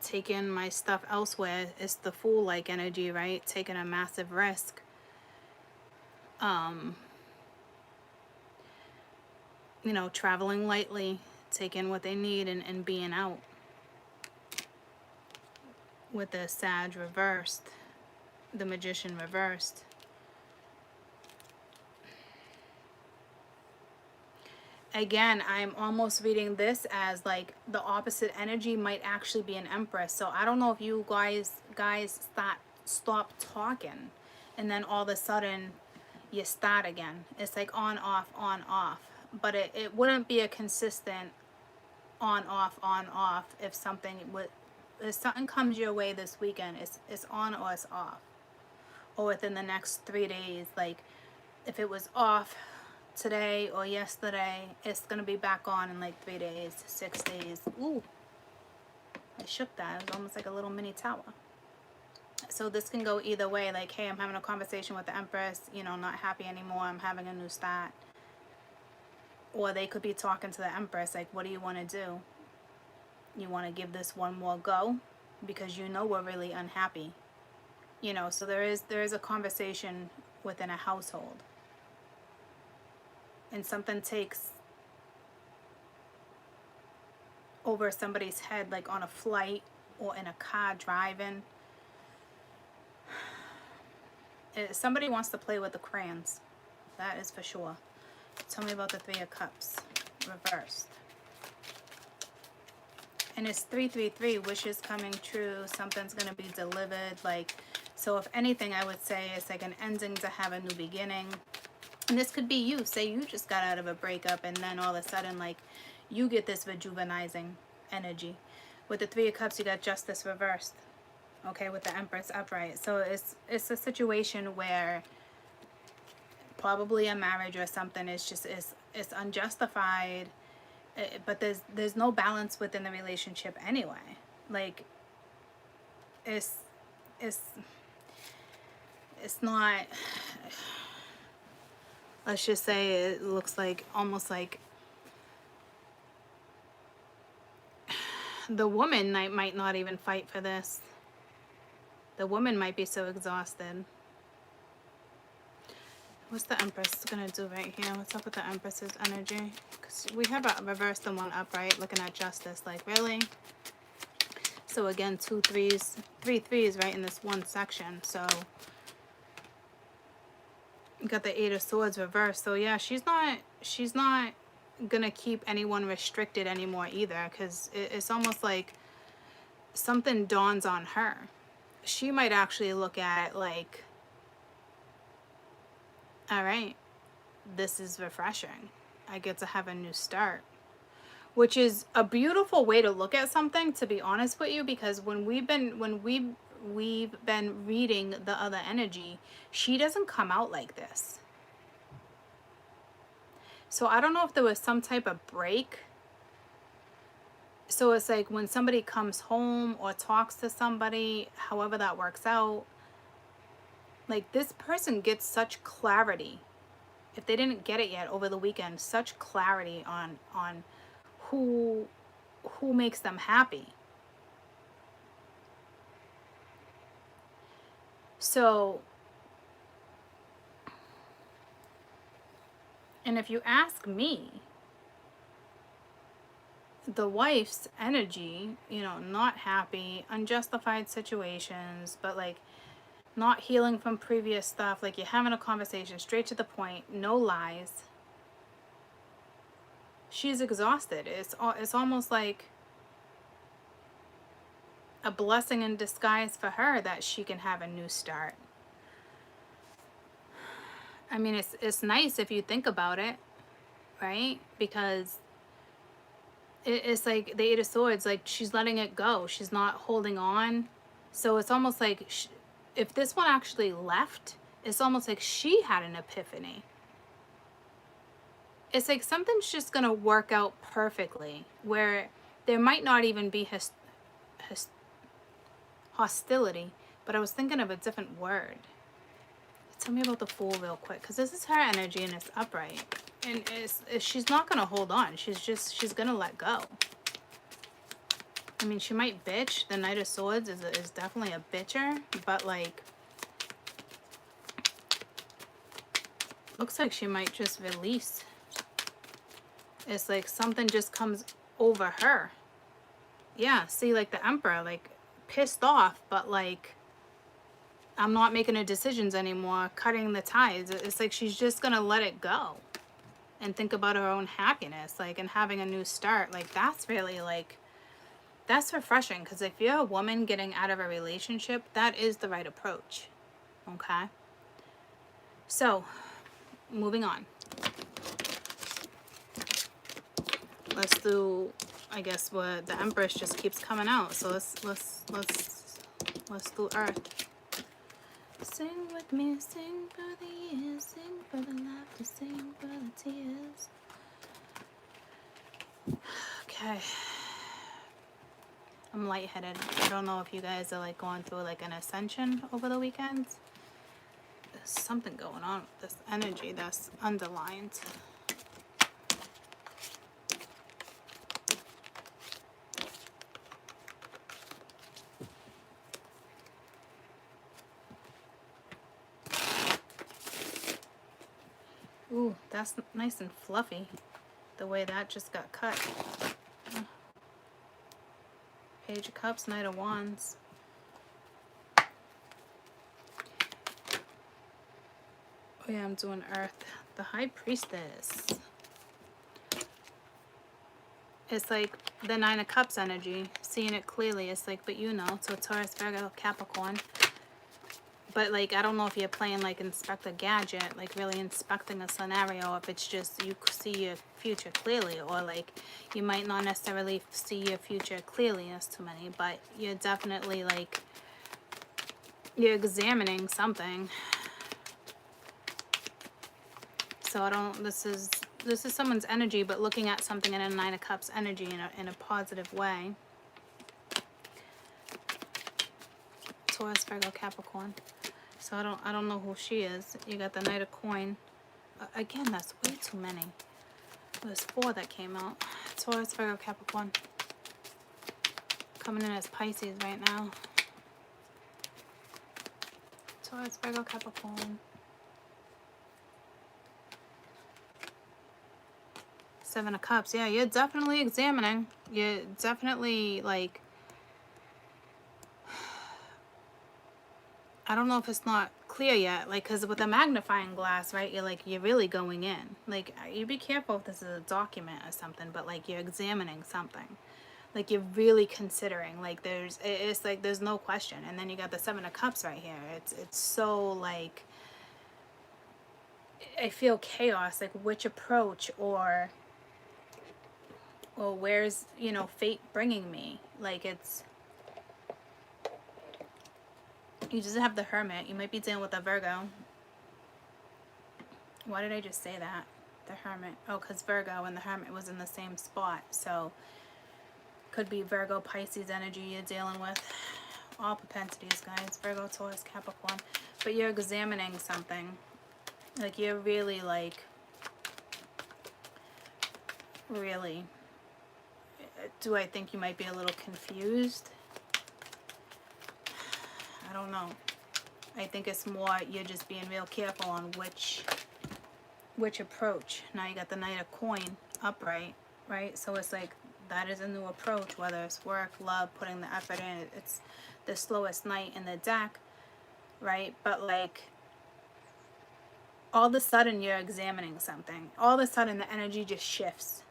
taking my stuff elsewhere. It's the Fool-like energy, right? Taking a massive risk. You know, traveling lightly, taking what they need and being out. With the Sag reversed, the Magician reversed. Again, I'm almost reading this as like the opposite energy might actually be an Empress. So I don't know if you guys stop talking and then all of a sudden you start again. It's like on, off, on, off. But it wouldn't be a consistent on, off if something comes your way this weekend. It's on or it's off. Or within the next 3 days. Like if it was off today or yesterday, it's gonna be back on in like 3 days, 6 days. Ooh, I shook that. It was almost like a little mini tower. So this can go either way. Like, hey, I'm having a conversation with the Empress, you know, not happy anymore, I'm having a new start. Or they could be talking to the Empress like, what do you want to do? You want to give this one more go because you know we're really unhappy, you know. So there is a conversation within a household. And something takes over somebody's head, like on a flight or in a car driving. Somebody wants to play with the crayons. That is for sure. Tell me about the Three of Cups reversed. And it's 333, wishes coming true. Something's going to be delivered. Like, so if anything, I would say it's like an ending to have a new beginning. And this could be you. Say you just got out of a breakup and then all of a sudden, like, you get this rejuvenizing energy. With the Three of Cups, you got Justice reversed. Okay, with the Empress upright. So it's a situation where probably a marriage or something is just it's unjustified, but there's no balance within the relationship anyway. Like it's not, let's just say it looks like almost like the woman might not even fight for this. The woman might be so exhausted. What's the Empress gonna do right here? What's up with the Empress's energy? Because we have a reversed and one upright, looking at Justice. Like, really? So again, 2 3s, 3 3s right in this one section. So you got the Eight of Swords reversed. So yeah, she's not gonna keep anyone restricted anymore either, because it's almost like something dawns on her. She might actually look at it like, all right, this is refreshing. I get to have a new start, which is a beautiful way to look at something, to be honest with you, because when we've been reading the other energy, she doesn't come out like this. So I don't know if there was some type of break. So it's like when somebody comes home or talks to somebody, however that works out, like this person gets such clarity. If they didn't get it yet over the weekend, such clarity on who makes them happy. So, and if you ask me, the wife's energy, you know, not happy, unjustified situations, but like not healing from previous stuff. Like you're having a conversation straight to the point, no lies. She's exhausted. It's almost like a blessing in disguise for her that she can have a new start. I mean, it's nice if you think about it, right? Because it's like the Eight of Swords, like she's letting it go. She's not holding on. So it's almost like if this one actually left, it's almost like she had an epiphany. It's like something's just going to work out perfectly where there might not even be hostility, but I was thinking of a different word. Tell me about the Fool real quick, because this is her energy and it's upright. And she's not going to hold on. She's going to let go. I mean, she might bitch. The Knight of Swords is definitely a bitcher, but like, looks like she might just release. It's like something just comes over her. Yeah, see, like the Emperor, like pissed off, but like, I'm not making the decisions anymore, cutting the ties. It's like she's just gonna let it go and think about her own happiness, like, and having a new start. Like, that's really like, that's refreshing, because if you're a woman getting out of a relationship, that is the right approach. Okay, so moving on. Let's do, I guess, what the Empress just keeps coming out. So let's do Earth. Sing with me, sing for the years, sing for the laughter, sing for the tears. Okay. I'm lightheaded. I don't know if you guys are like going through like an ascension over the weekends. There's something going on with this energy that's underlined. Ooh, that's nice and fluffy, the way that just got cut. Page of Cups, Knight of Wands. Oh yeah, I'm doing Earth. The High Priestess. It's like the Nine of Cups energy, seeing it clearly. It's like, but you know, so Taurus, Virgo, Capricorn. But like, I don't know if you're playing like Inspector Gadget, like really inspecting a scenario, if it's just you see your future clearly, or like you might not necessarily see your future clearly as too many, but you're definitely like, you're examining something. So I don't, this is someone's energy, but looking at something in a Nine of Cups energy in a positive way. Taurus, Virgo, Capricorn. So I don't know who she is. You got the Knight of Coin. Again, that's way too many. There's 4 that came out. Taurus, Virgo, Capricorn. Coming in as Pisces right now. Taurus, Virgo, Capricorn. 7 of Cups. Yeah, you're definitely examining. You're definitely like, I don't know if it's not clear yet, like, because with a magnifying glass, right, you're really going in. Like, you be careful if this is a document or something, but like you're examining something. Like you're really considering, like it's like there's no question. And then you got the 7 of Cups right here. It's so like, I feel chaos, like which approach or where's, you know, fate bringing me? Like it's, you just have the Hermit. You might be dealing with a Virgo. Why did I just say that? The Hermit. Oh, because Virgo and the Hermit was in the same spot. So could be Virgo, Pisces energy you're dealing with. All propensities, guys. Virgo, Taurus, Capricorn. But you're examining something. Like you're really like, really, do I think you might be a little confused? I don't know. I think it's more you're just being real careful on which approach. Now you got the Knight of Coin upright, right? So it's like that is a new approach, whether it's work, love, putting the effort in. It's the slowest night in the deck, right? But like, all of a sudden you're examining something. All of a sudden the energy just shifts.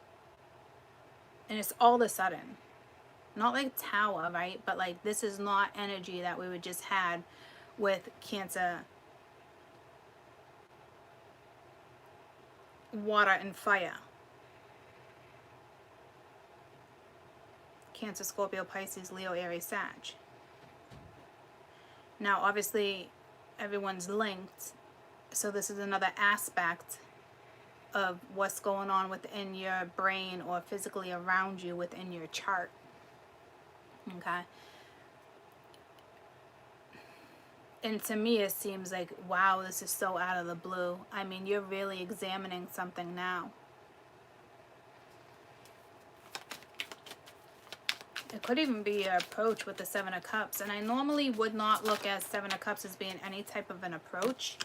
And it's all of a sudden. Not like Tower, right? But like, this is not energy that we would just had with Cancer, water, and fire. Cancer, Scorpio, Pisces, Leo, Aries, Sag. Now, obviously, everyone's linked. So this is another aspect of what's going on within your brain or physically around you within your chart. Okay? And to me, it seems like, wow, this is so out of the blue. I mean, you're really examining something now. It could even be your approach with the Seven of Cups. And I normally would not look at Seven of Cups as being any type of an approach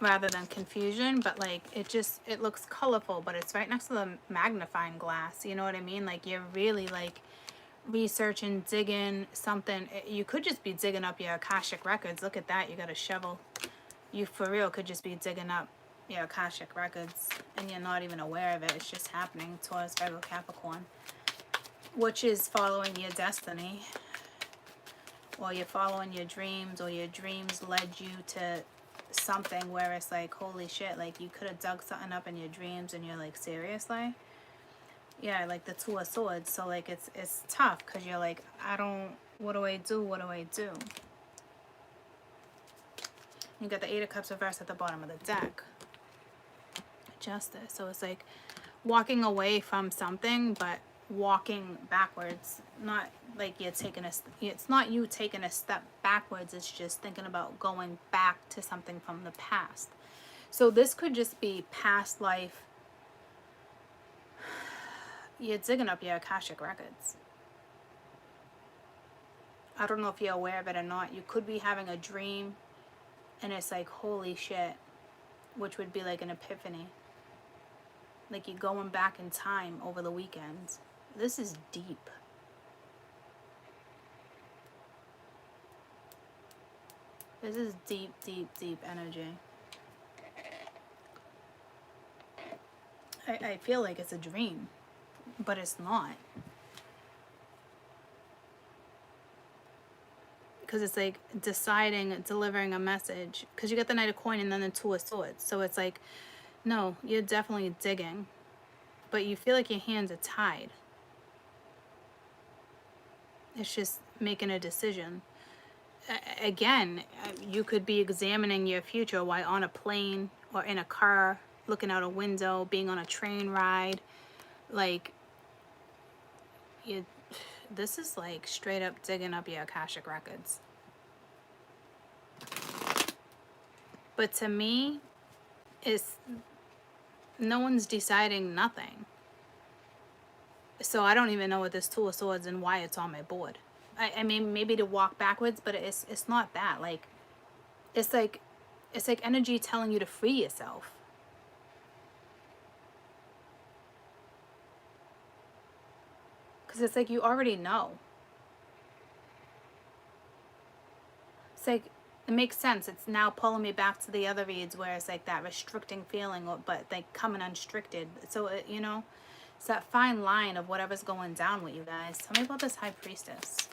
rather than confusion. But like, it looks colorful, but it's right next to the magnifying glass. You know what I mean? Like, you're really like researching, digging something. You could just be digging up your Akashic records. Look at that. You got a shovel. You for real could just be digging up your Akashic records and you're not even aware of it. It's just happening. Taurus, Virgo, Capricorn. Which is following your destiny, or you're following your dreams, or your dreams led you to something where it's like, holy shit, like you could have dug something up in your dreams and you're like, seriously? Yeah, like the Two of Swords. So like, it's tough because you're like, what do I do? What do I do? You got the Eight of Cups reversed at the bottom of the deck. Justice. So it's like walking away from something, but walking backwards. Not like you're taking it's not you taking a step backwards. It's just thinking about going back to something from the past. So this could just be past life. You're digging up your Akashic records. I don't know if you're aware of it or not. You could be having a dream and it's like, holy shit, which would be like an epiphany. Like you're going back in time over the weekends. This is deep. This is deep, deep, deep energy. I feel like it's a dream, but it's not. Because it's like deciding, delivering a message. Because you got the Knight of Coin and then the Two of Swords. So it's like, no, you're definitely digging. But you feel like your hands are tied. It's just making a decision. Again, you could be examining your future while on a plane or in a car, looking out a window, being on a train ride. Like, this is like straight up digging up your Akashic records. But to me, no one's deciding nothing. So I don't even know what this Two of Swords and why it's on my board. I mean, maybe to walk backwards, but it's not that. Like, it's like energy telling you to free yourself. Because it's like you already know. It's like, it makes sense. It's now pulling me back to the other reads where it's like that restricting feeling, but like coming unrestricted. So, you know, it's that fine line of whatever's going down with you guys. Tell me about this High Priestess.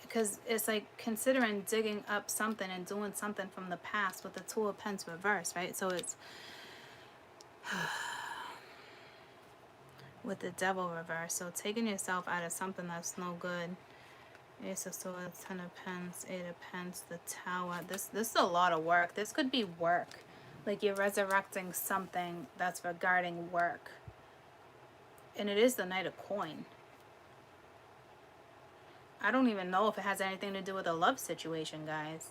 Because it's like considering digging up something and doing something from the past with the Two of Pentacles reversed, right? So it's with the Devil reversed. So taking yourself out of something that's no good. Ace of Swords, Ten of Pentacles, Eight of Pentacles, the Tower. This is a lot of work. This could be work. Like you're resurrecting something that's regarding work. And it is the Knight of Coin. I don't even know if it has anything to do with a love situation, guys.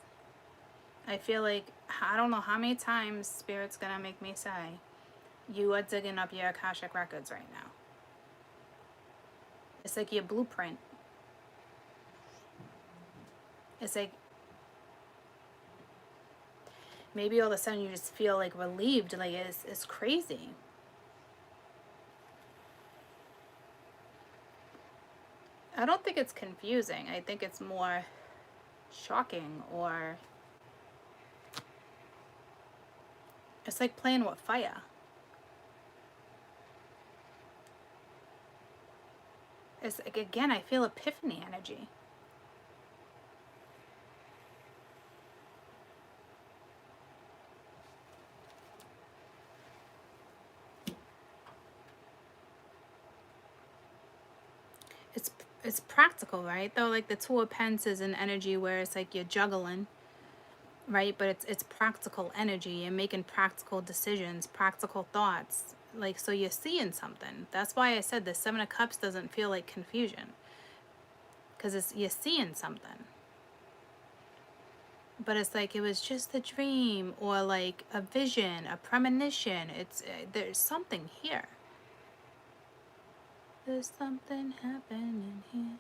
I feel like, I don't know how many times Spirit's gonna make me say, you are digging up your Akashic records right now. It's like your blueprint. It's like maybe all of a sudden you just feel like relieved, like it's crazy. I don't think it's confusing. I think it's more shocking, or it's like playing with fire. It's like, again, I feel epiphany energy. It's practical, right? Though, like the Two of Pence is an energy where it's like you're juggling, right? But it's practical energy. You're making practical decisions, practical thoughts. Like, so you're seeing something. That's why I said the Seven of Cups doesn't feel like confusion, because it's you're seeing something. But it's like it was just a dream, or like a vision, a premonition. It's there's something here. There's something happening here.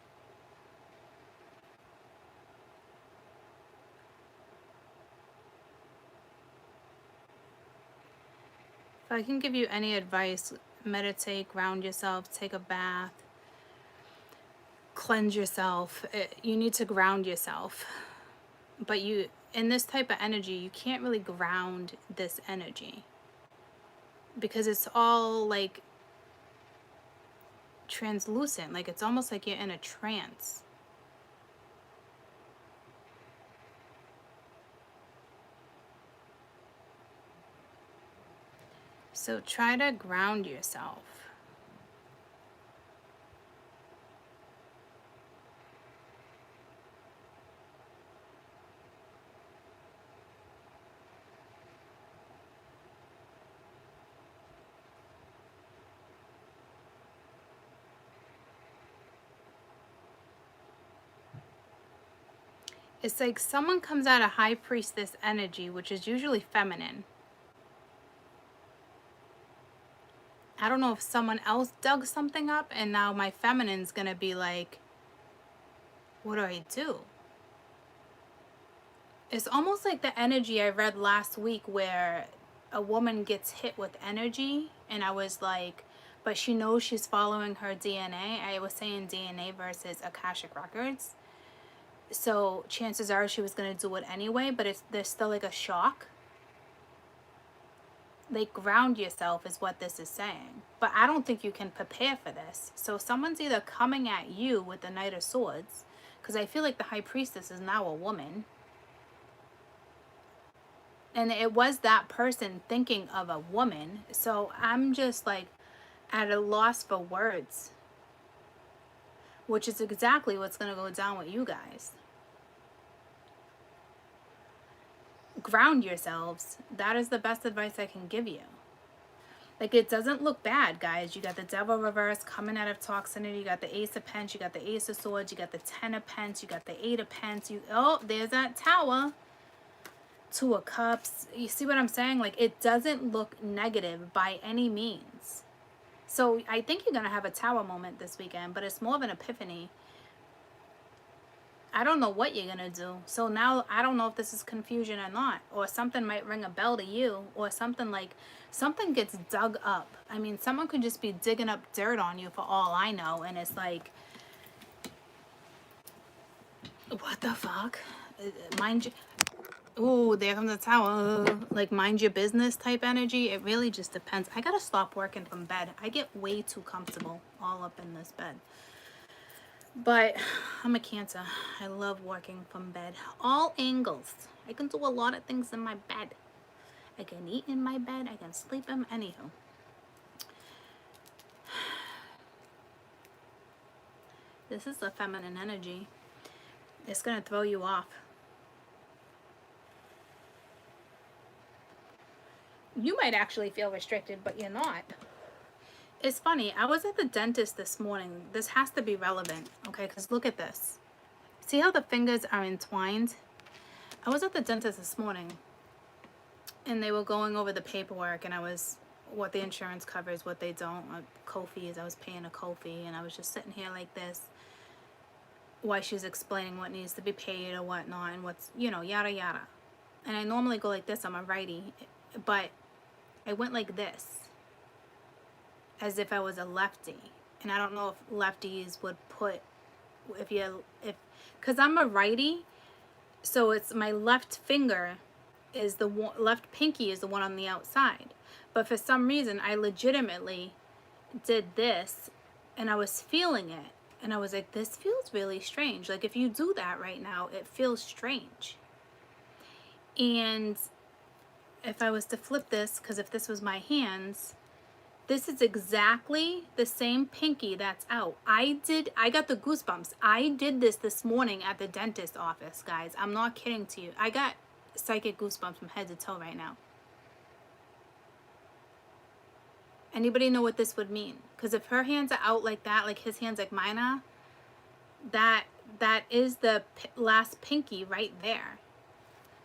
If I can give you any advice, meditate, ground yourself, take a bath, cleanse yourself. You need to ground yourself. But you, in this type of energy, you can't really ground this energy, because it's all like translucent. Like it's almost like you're in a trance. So try to ground yourself. It's like someone comes out of High Priestess energy, which is usually feminine. I don't know if someone else dug something up, and now my feminine's gonna be like, what do I do? It's almost like the energy I read last week where a woman gets hit with energy, and I was like, but she knows she's following her DNA. I was saying DNA versus Akashic Records. So chances are she was going to do it anyway, but there's still like a shock. Like, ground yourself is what this is saying. But I don't think you can prepare for this. So someone's either coming at you with the Knight of Swords, because I feel like the High Priestess is now a woman. And it was that person thinking of a woman. So I'm just like at a loss for words, which is exactly what's going to go down with you guys. Ground yourselves. That is the best advice I can give you. Like, it doesn't look bad, guys. You got the Devil reverse coming out of toxicity. You got the Ace of Pence. You got the Ace of Swords. You got the Ten of Pence. You got the Eight of Pence. Oh, there's that Tower. Two of Cups. You see what I'm saying? Like, it doesn't look negative by any means. So I think you're going to have a Tower moment this weekend, but it's more of an epiphany. I don't know what you're going to do. So now I don't know if this is confusion or not. Or something might ring a bell to you. Or something like, something gets dug up. I mean, someone could just be digging up dirt on you for all I know. And it's like, what the fuck? Mind you. Ooh, there comes the Tower. Like, mind your business type energy. It really just depends. I got to stop working from bed. I get way too comfortable all up in this bed. But I'm a Cancer. I love working from bed. All angles. I can do a lot of things in my bed. I can eat in my bed. I can sleep in. Anywho. This is the feminine energy. It's going to throw you off. You might actually feel restricted, but you're not. It's funny. I was at the dentist this morning. This has to be relevant, okay? Because look at this. See how the fingers are entwined? I was at the dentist this morning, and they were going over the paperwork, and I was, what the insurance covers, what they don't, co-fees. I was paying a co-fee, and I was just sitting here like this while she was explaining what needs to be paid or whatnot, and what's, you know, yada yada. And I normally go like this, I'm a righty, but I went like this, as if I was a lefty. And I don't know if lefties would put, because I'm a righty, so it's my left finger is the one, left pinky is the one on the outside. But for some reason, I legitimately did this, and I was feeling it. And I was like, this feels really strange. Like, if you do that right now, it feels strange. And if I was to flip this, because if this was my hands, this is exactly the same pinky that's out. I got the goosebumps. I did this morning at the dentist office, guys. I'm not kidding to you. I got psychic goosebumps from head to toe right now. Anybody know what this would mean? Because if her hands are out like that, like his hands like mine are, that is the last pinky right there.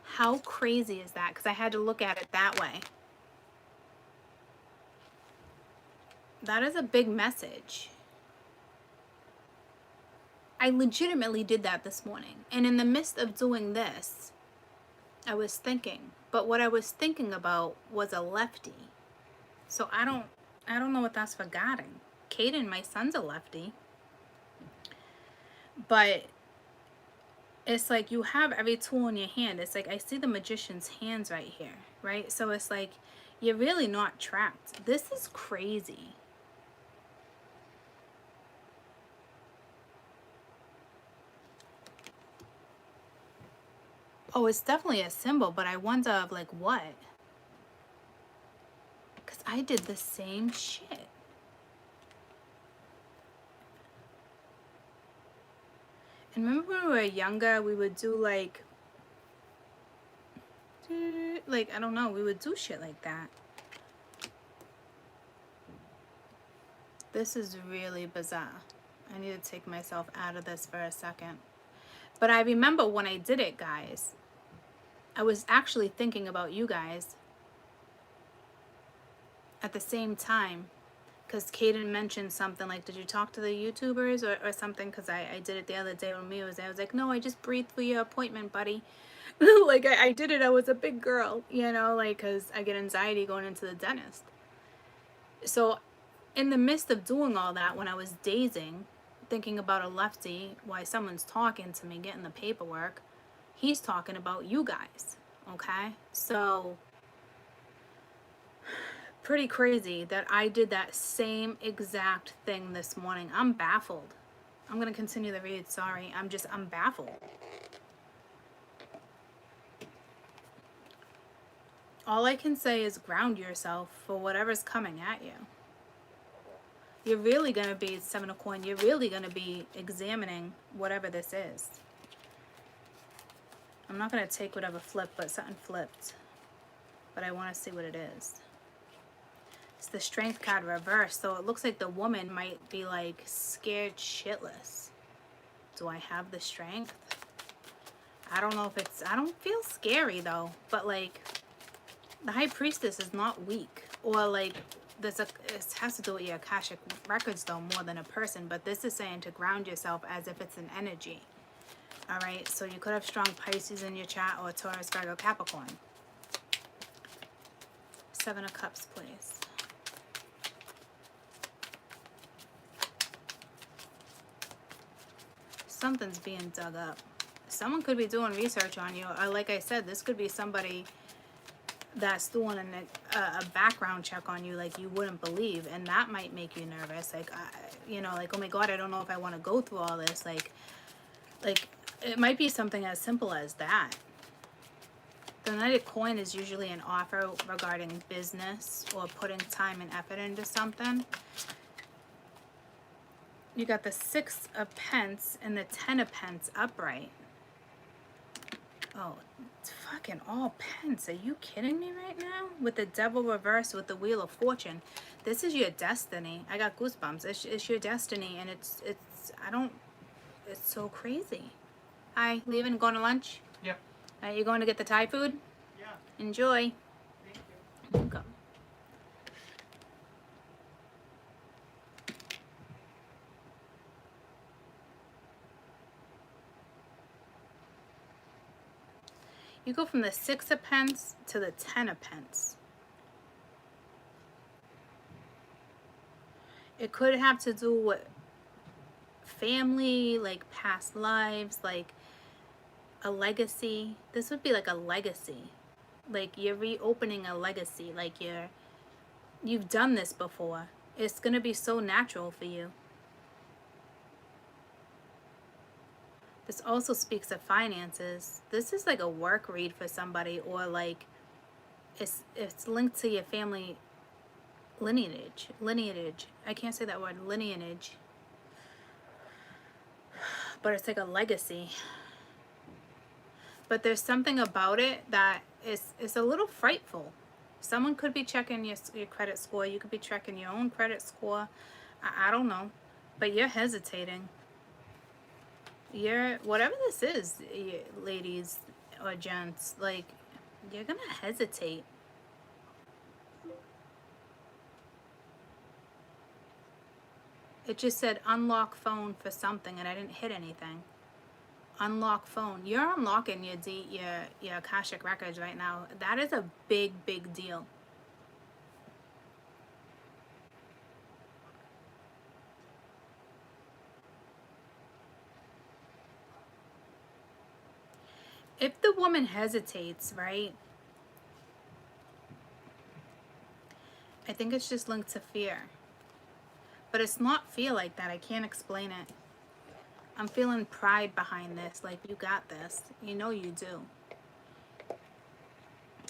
How crazy is that? Because I had to look at it that way. That is a big message. I legitimately did that this morning. And in the midst of doing this, I was thinking. But what I was thinking about was a lefty. So I don't know what that's forgetting. Caden, my son's a lefty. But it's like you have every tool in your hand. It's like I see the magician's hands right here, right? So it's like you're really not trapped. This is crazy. Oh, it's definitely a symbol, but I wonder of like what? Because I did the same shit. And remember when we were younger, we would do like, I don't know, we would do shit like that. This is really bizarre. I need to take myself out of this for a second. But I remember when I did it, guys, I was actually thinking about you guys at the same time. Because Caden mentioned something like, did you talk to the YouTubers or something? Because I did it the other day when Mia was there. I was like, no, I just breathed for your appointment, buddy. Like, I did it. I was a big girl, you know, like, because I get anxiety going into the dentist. So in the midst of doing all that, when I was dazing, thinking about a lefty, why someone's talking to me, getting the paperwork, he's talking about you guys, okay? So pretty crazy that I did that same exact thing this morning. I'm baffled. I'm going to continue the read. Sorry. I'm baffled. All I can say is ground yourself for whatever's coming at you. You're really going to be 7 of coin. You're really going to be examining whatever this is. I'm not going to take whatever flipped, but something flipped. But I want to see what it is. It's the strength card reversed, so it looks like the woman might be like scared shitless. Do I have the strength? I don't know if it's, I don't feel scary though, but like the high priestess is not weak, or like it has to do with your Akashic records though more than a person, but this is saying to ground yourself as if it's an energy. All right, so you could have strong Pisces in your chart, or Taurus, Virgo, Capricorn. 7 of Cups, please. Something's being dug up. Someone could be doing research on you. Or like I said, this could be somebody that's doing a background check on you like you wouldn't believe. And that might make you nervous. Like, you know, like, oh my God, I don't know if I want to go through all this. Like it might be something as simple as that. The Knight of Coin is usually an offer regarding business or putting time and effort into something. You got the 6 of Pence and the 10 of Pence upright. Oh, it's fucking all Pence. Are you kidding me right now? With the Devil reversed with the Wheel of Fortune. This is your destiny. I got goosebumps. It's your destiny, and it's so crazy. Hi, leaving, going to lunch? Yep. You going to get the Thai food? Yeah. Enjoy. Thank you. Okay. You go from the Six of Pence to the Ten of Pence. It could have to do with family, like past lives, like a legacy. This would be like a legacy. Like you're reopening a legacy. Like you've done this before. It's going to be so natural for you. This also speaks of finances. This is like a work read for somebody, or like it's linked to your family lineage. I can't say that word, lineage. But it's like a legacy. But there's something about it that is a little frightful. Someone could be checking your credit score. You could be checking your own credit score. I don't know. But you're hesitating. Whatever this is, ladies or gents, like, you're gonna hesitate. It just said unlock phone for something, and I didn't hit anything. Unlock phone. You're unlocking your Akashic records right now. That is a big deal. If the woman hesitates, right, I think it's just linked to fear. But it's not fear like that. I can't explain it. I'm feeling pride behind this. Like, you got this. You know you do.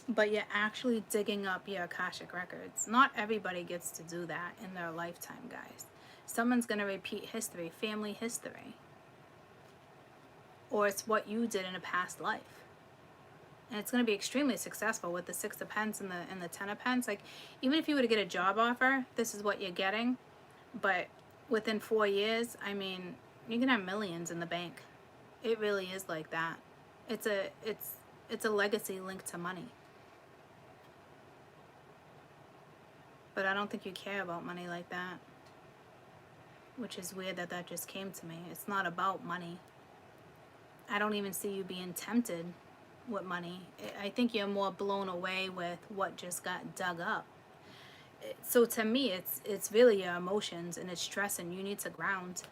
But you're actually digging up your Akashic records. Not everybody gets to do that in their lifetime, guys. Someone's going to repeat history, family history. Or it's what you did in a past life. And it's going to be extremely successful with the Six of Pence and the Ten of Pence. Like, even if you were to get a job offer, this is what you're getting. But within 4 years, I mean, you can have millions in the bank. It really is like that. It's a legacy linked to money. But I don't think you care about money like that. Which is weird that just came to me. It's not about money. I don't even see you being tempted with money. I think you're more blown away with what just got dug up. So to me, it's really your emotions and it's stress, and you need to ground.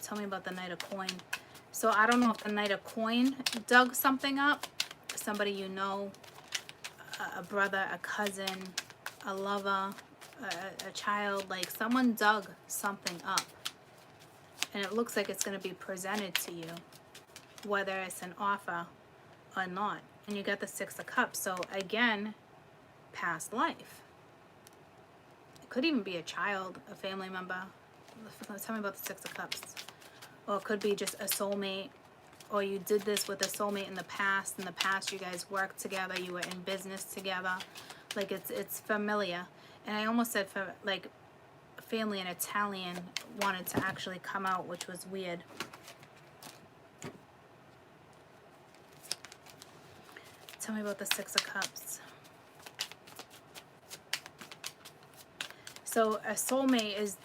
Tell me about the Knight of Coin. So I don't know if the Knight of Coin dug something up. Somebody you know, a brother, a cousin, a lover, a child. Like, someone dug something up. And it looks like it's going to be presented to you, whether it's an offer or not. And you got the Six of Cups. So again, past life. It could even be a child, a family member. Tell me about the Six of Cups. Or it could be just a soulmate. Or you did this with a soulmate in the past. In the past, you guys worked together. You were in business together. Like, it's familiar. And I almost said, for like, family in Italian wanted to actually come out, which was weird. Tell me about the Six of Cups. So a soulmate is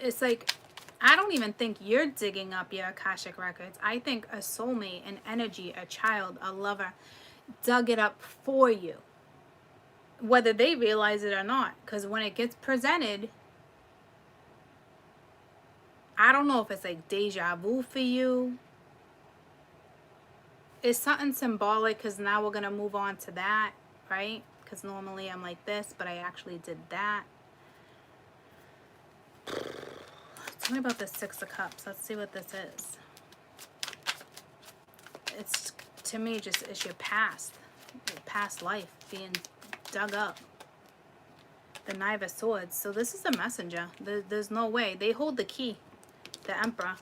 it's like, I don't even think you're digging up your Akashic records. I think a soulmate, an energy, a child, a lover dug it up for you, whether they realize it or not. Because when it gets presented, I don't know if it's like deja vu for you. It's something symbolic, because now we're going to move on to that, right? Because normally I'm like this, but I actually did that. Tell me about the Six of Cups. Let's see what this is. It's, to me, just it's your past life being dug up. The Knight of Swords. So this is a messenger. There's no way. They hold the key. The Emperor.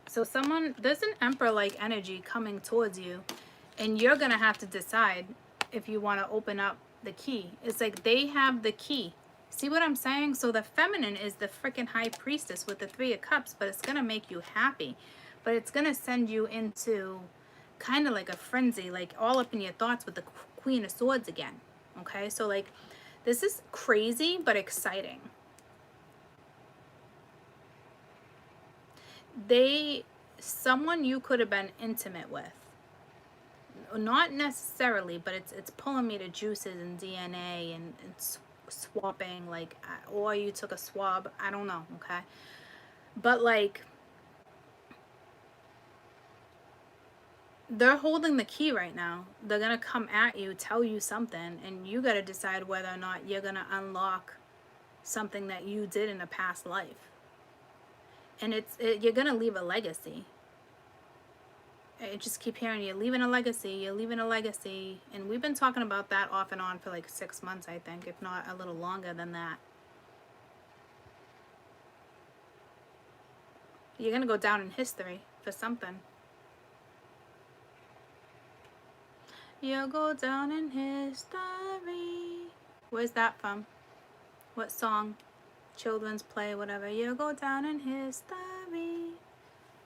So there's an Emperor-like energy coming towards you, and you're going to have to decide if you want to open up the key. It's like they have the key. See what I'm saying? So the feminine is the freaking High Priestess with the Three of Cups, but it's going to make you happy. But it's going to send you into kind of like a frenzy, like all up in your thoughts with the Queen of Swords again. Okay? So like, this is crazy, but exciting. Someone you could have been intimate with. not necessarily, but it's pulling me to juices and DNA and swapping, like, or you took a swab, I don't know, okay? But like, they're holding the key right now. They're gonna come at you, tell you something, and you gotta decide whether or not you're gonna unlock something that you did in a past life. And you're gonna leave a legacy. I just keep hearing you're leaving a legacy, you're leaving a legacy. And we've been talking about that off and on for like 6 months, I think, if not a little longer than that. You're gonna go down in history for something. You'll go down in history. Where's that from? What song? Children's play, whatever. You'll go down in history.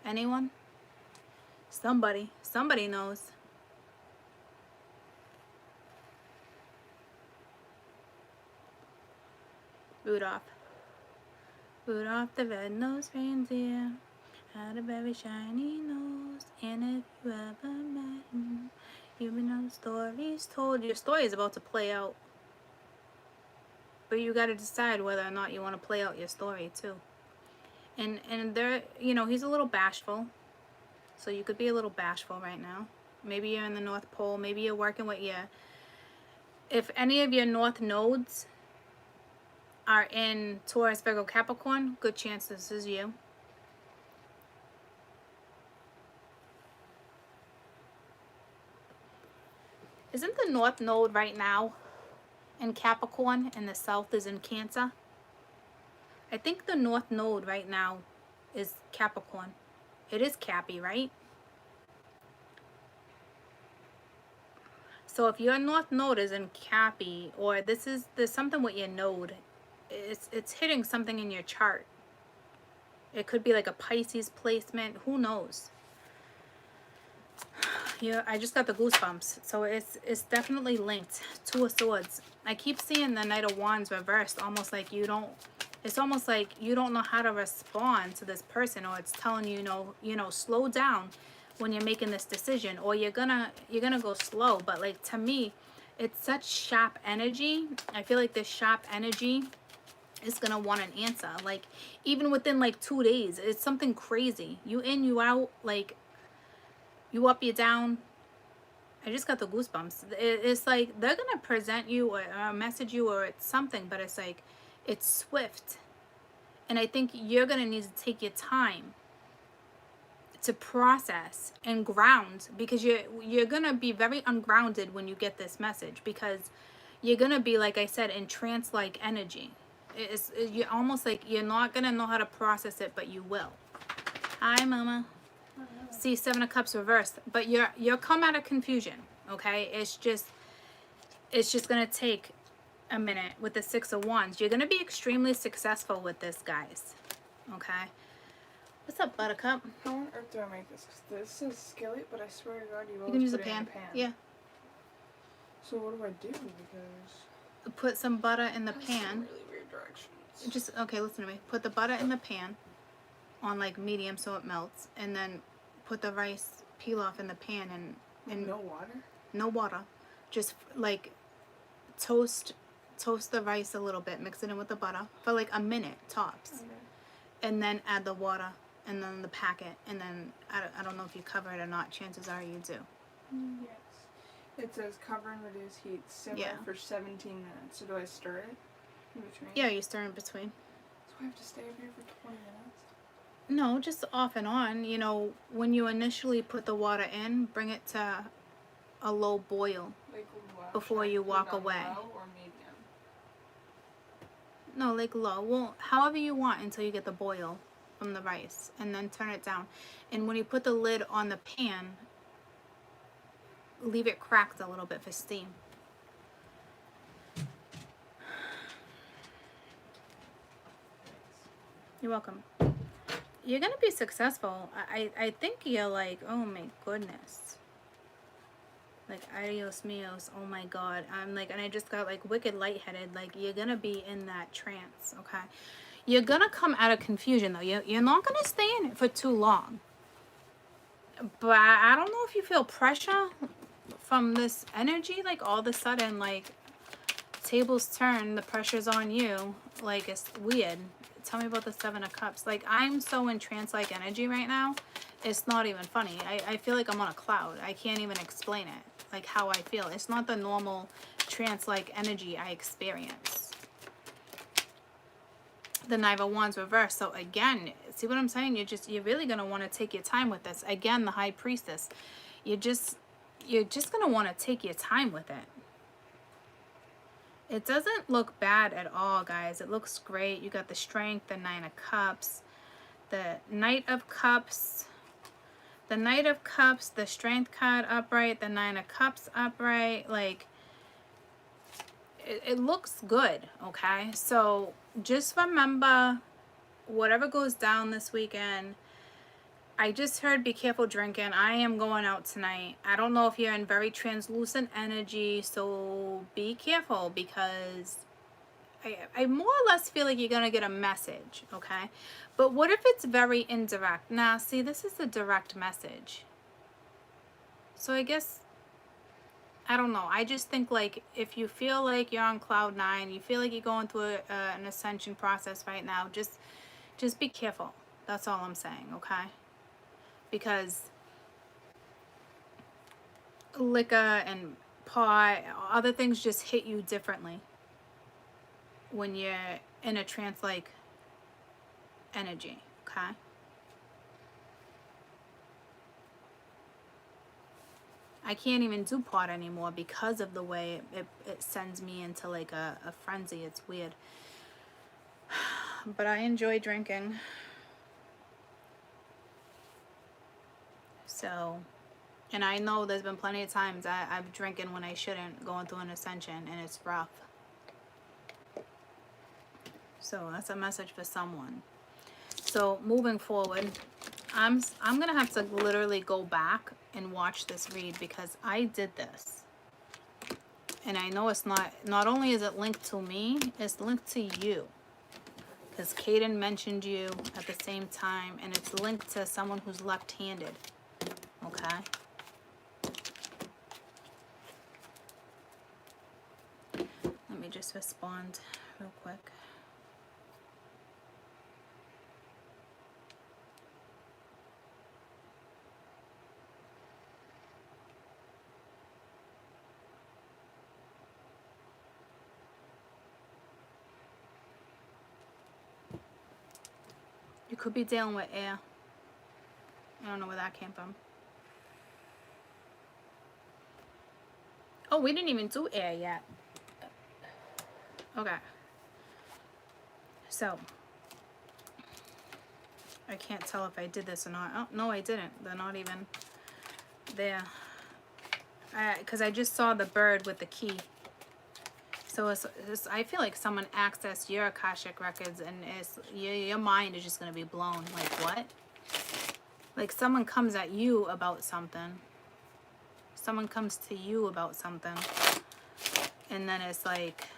Anyone? Somebody knows. Rudolph the red-nosed reindeer had a very shiny nose, and if you ever met him, you would know the stories told. Your story is about to play out, but you got to decide whether or not you want to play out your story too. And there, you know, he's a little bashful. So you could be a little bashful right now. Maybe you're in the North Pole. Maybe you're working with if any of your North nodes are in Taurus, Virgo, Capricorn, good chance this is you. Isn't the North node right now in Capricorn and the South is in Cancer? I think the North node right now is Capricorn. It is Cappy, right? So if your North node is in Cappy, or there's something with your node, it's hitting something in your chart. It could be like a Pisces placement. Who knows? Yeah, I just got the goosebumps. So it's definitely linked. Two of Swords. I keep seeing the Knight of Wands reversed, almost like you don't. It's almost like you don't know how to respond to this person, or it's telling you, slow down when you're making this decision, or you're gonna go slow. But like, to me, it's such sharp energy. I feel like this sharp energy is gonna want an answer. Like, even within like 2 days, it's something crazy. You in, you out, like, you up, you down. I just got the goosebumps. It's like they're gonna present you or message you, or it's something, but it's like, it's swift. And I think you're going to need to take your time to process and ground, because you're going to be very ungrounded when you get this message, because you're going to be, like I said, in trance-like energy. You're almost like you're not going to know how to process it, but you will. Hi, Mama. See, Seven of Cups reversed. But you'll come out of confusion, okay? It's just going to take a minute with the Six of Wands. You're going to be extremely successful with this, guys. Okay? What's up, Buttercup? How on earth do I make this? This says skillet, but I swear to God, you can use put a pan. It in a pan. Yeah. So what do I do? Because put some butter in the pan. Really weird directions. Just, okay, listen to me. Put the butter in the pan on like medium so it melts, and then put the rice pilaf in the pan and no water? No water. Just like toast the rice a little bit, mix it in with the butter for like a minute tops. Okay. And then add the water and then the packet, and then I don't know if you cover it or not. Chances are you do. Yes. It says cover and reduce heat, simmer for 17 minutes. So do I stir it in between? Yeah, you stir in between. So I have to stay up here for 20 minutes? No, just off and on. You know, when you initially put the water in, bring it to a low boil before you walk away. Low or medium? No, like low. Well, however you want until you get the boil from the rice, and then turn it down. And when you put the lid on the pan, leave it cracked a little bit for steam. You're welcome. You're gonna be successful. I think you're like, oh my goodness. Like, adios mios, oh my God. I'm like, and I just got like wicked lightheaded. Like, you're gonna be in that trance, okay? You're gonna come out of confusion though. You're not gonna stay in it for too long. But I don't know if you feel pressure from this energy, like all of a sudden, like tables turn, the pressure's on you, like it's weird. Tell me about the Seven of Cups. Like, I'm so in trance-like energy right now, it's not even funny. I feel like I'm on a cloud. I can't even explain it, like how I feel. It's not the normal trance-like energy I experience. The Knight of Wands reversed. So again, see what I'm saying? You're really going to want to take your time with this. Again, the High Priestess. You're just going to want to take your time with it. It doesn't look bad at all, guys. It looks great. You got the Strength, the Nine of Cups, the Knight of Cups, the Knight of Cups, the Strength card upright, the Nine of Cups upright. Like, it looks good, okay? So just remember, whatever goes down this weekend, I just heard be careful drinking. I am going out tonight. I don't know if you're in very translucent energy, so be careful, because I more or less feel like you're going to get a message, okay? But what if it's very indirect? Now, see, this is a direct message. So I guess, I don't know. I just think, like, if you feel like you're on cloud nine, you feel like you're going through an ascension process right now, just be careful. That's all I'm saying, okay? Because liquor and pot, other things just hit you differently when you're in a trance-like energy, okay? I can't even do pot anymore because of the way it sends me into like a frenzy. It's weird. But I enjoy drinking. So, and I know there's been plenty of times I'm drinking when I shouldn't, going through an ascension, and it's rough. So that's a message for someone. So moving forward, I'm gonna have to literally go back and watch this read, because I did this, and I know it's not only is it linked to me, it's linked to you, because Caden mentioned you at the same time, and it's linked to someone who's left-handed. Okay. Let me just respond real quick. You could be dealing with air. I don't know where that came from. Oh, we didn't even do air yet. Okay. So, I can't tell if I did this or not. Oh, no, I didn't. They're not even there. Because I just saw the bird with the key. So I feel like someone accessed your Akashic records, and your mind is just going to be blown. Like, what? Like, someone comes at you about something. Someone comes to you about something. And then it's like,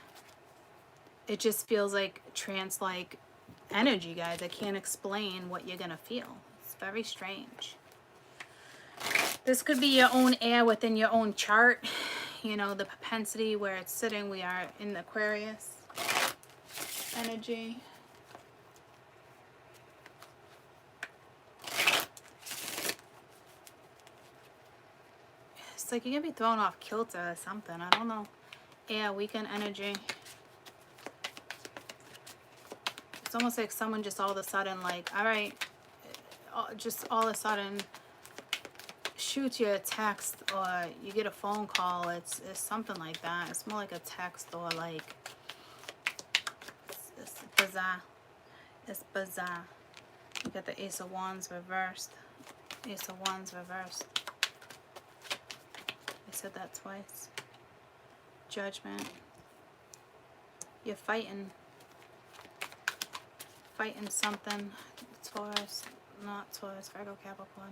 it just feels like trance-like energy, guys. I can't explain what you're going to feel. It's very strange. This could be your own air within your own chart. You know, the propensity where it's sitting. We are in the Aquarius energy. It's like you're going to be thrown off kilter or something. I don't know. Yeah, weekend energy. It's almost like someone just all of a sudden, like, all right, just all of a sudden shoot you a text, or you get a phone call. It's something like that. It's more like a text, or like, it's bizarre. It's bizarre. You got the Ace of Wands reversed. Ace of Wands reversed. I said that twice. Judgment. You're fighting something. Taurus, not Taurus, Virgo, Capricorn,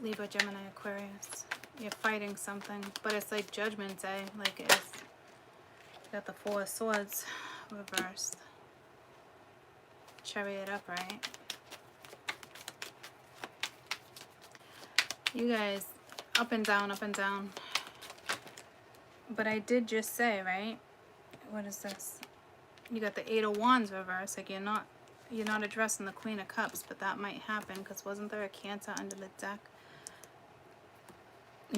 Libra, Gemini, Aquarius. You're fighting something, but it's like Judgment Day. Like, it's, you got the Four of Swords reversed. Chariot upright. You guys, up and down, up and down. But I did just say, right? What is this? You got the Eight of Wands reversed. Like you're not addressing the Queen of Cups, but that might happen because wasn't there a Cancer under the deck?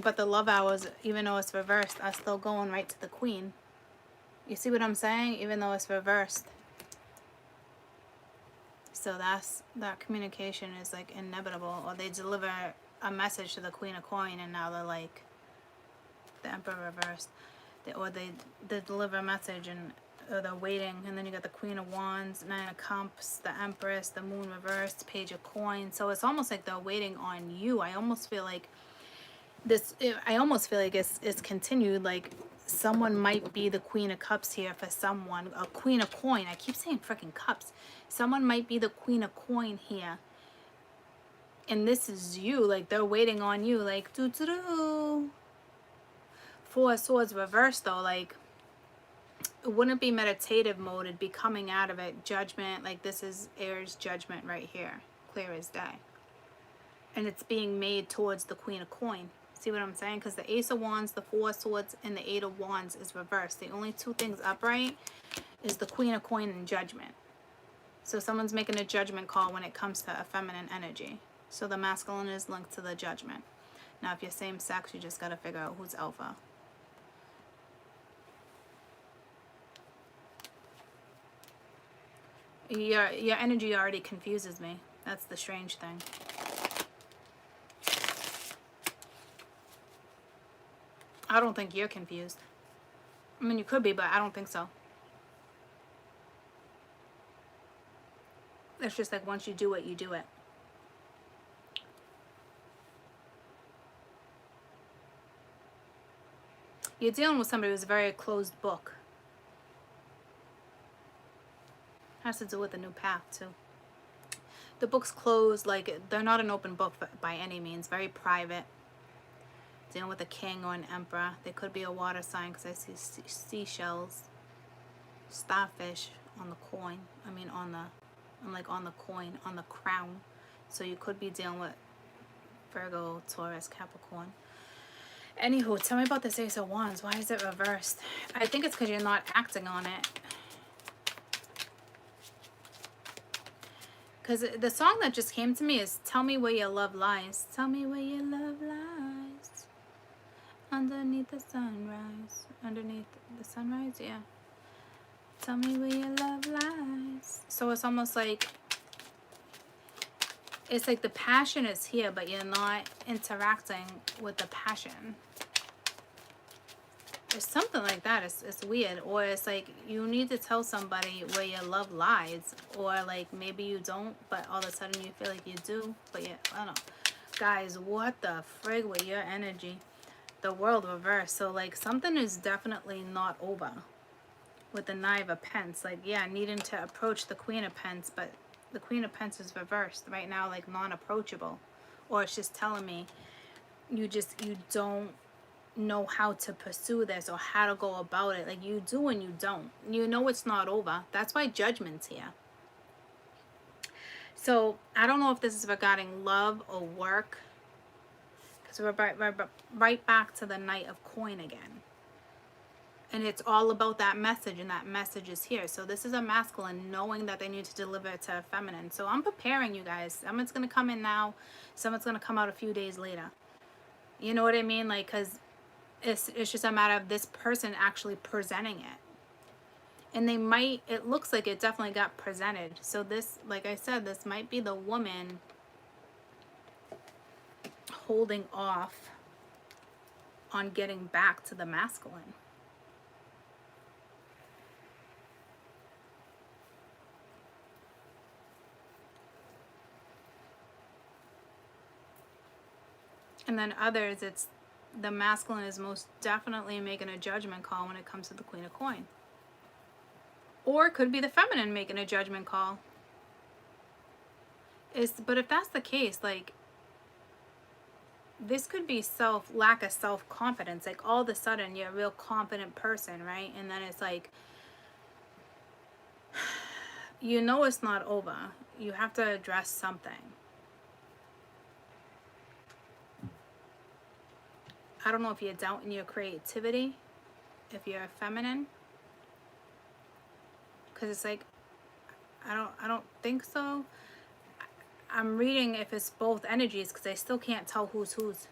But the love hours, even though it's reversed, are still going right to the Queen. You see what I'm saying? Even though it's reversed. So that communication is like inevitable. Or they deliver a message to the Queen of Coin and now they're like the Emperor reversed. Or they deliver a message and they're waiting, and then you got the Queen of Wands, Nine of Cups, the Empress, the Moon reversed, Page of Coins. So it's almost like they're waiting on you. I almost feel like it's continued. Like someone might be the Queen of Cups here for someone, a Queen of Coin. I keep saying freaking cups. Someone might be the Queen of Coin here. And this is you. Like they're waiting on you. Like doo-doo-doo. Four of Swords reversed though. Like it wouldn't be meditative mode. It'd be coming out of it. Judgment. Like this is Aries judgment right here. Clear as day. And it's being made towards the Queen of Coin. See what I'm saying? Because the Ace of Wands, the Four of Swords, and the Eight of Wands is reversed. The only two things upright is the Queen of Coin and Judgment. So someone's making a judgment call when it comes to a feminine energy. So the masculine is linked to the Judgment. Now if you're same sex, you just got to figure out who's alpha. Your energy already confuses me. That's the strange thing. I don't think you're confused. I mean, you could be, but I don't think so. It's just like once you do it, you do it. You're dealing with somebody who's a very closed book. Has to do with a new path, too. The book's closed, like, they're not an open book by any means. Very private. Dealing with a king or an emperor. They could be a water sign because I see seashells. Starfish on the coin. I mean, on the coin, on the crown. So you could be dealing with Virgo, Taurus, Capricorn. Anywho, tell me about this Ace of Wands. Why is it reversed? I think it's because you're not acting on it. Because the song that just came to me is Tell Me Where Your Love Lies. Tell me where your love lies. Underneath the sunrise. Underneath the sunrise, yeah. Tell me where your love lies. So it's almost like, it's like the passion is here, but you're not interacting with the passion. It's something like that. It's weird. Or it's like you need to tell somebody where your love lies. Or like maybe you don't, but all of a sudden you feel like you do. But yeah, I don't know. Guys, what the frig with your energy? The world reversed. So like something is definitely not over. With the Nine of Pence. Like, yeah, needing to approach the Queen of Pence, but the Queen of Pence is reversed right now, like non-approachable. Or it's just telling me you don't know how to pursue this or how to go about it. Like you do and you don't. You know it's not over. That's why Judgment's here. So I don't know if this is regarding love or work. Because we're right back to the Knight of Coin again. And it's all about that message, and that message is here. So this is a masculine knowing that they need to deliver it to a feminine. So I'm preparing you guys. Someone's going to come in now. Someone's going to come out a few days later. You know what I mean? Like, because it's just a matter of this person actually presenting it. And they might, it looks like it definitely got presented. So this, like I said, this might be the woman holding off on getting back to the masculine. And then others, it's the masculine is most definitely making a judgment call when it comes to the Queen of Coin. Or it could be the feminine making a judgment call. But if that's the case, like, this could be lack of self-confidence. Like, all of a sudden, you're a real confident person, right? And then it's like, you know it's not over. You have to address something. I don't know if you're doubting your creativity. if you're feminine, because it's like, I don't think so. I'm reading if it's both energies because I still can't tell who's whose.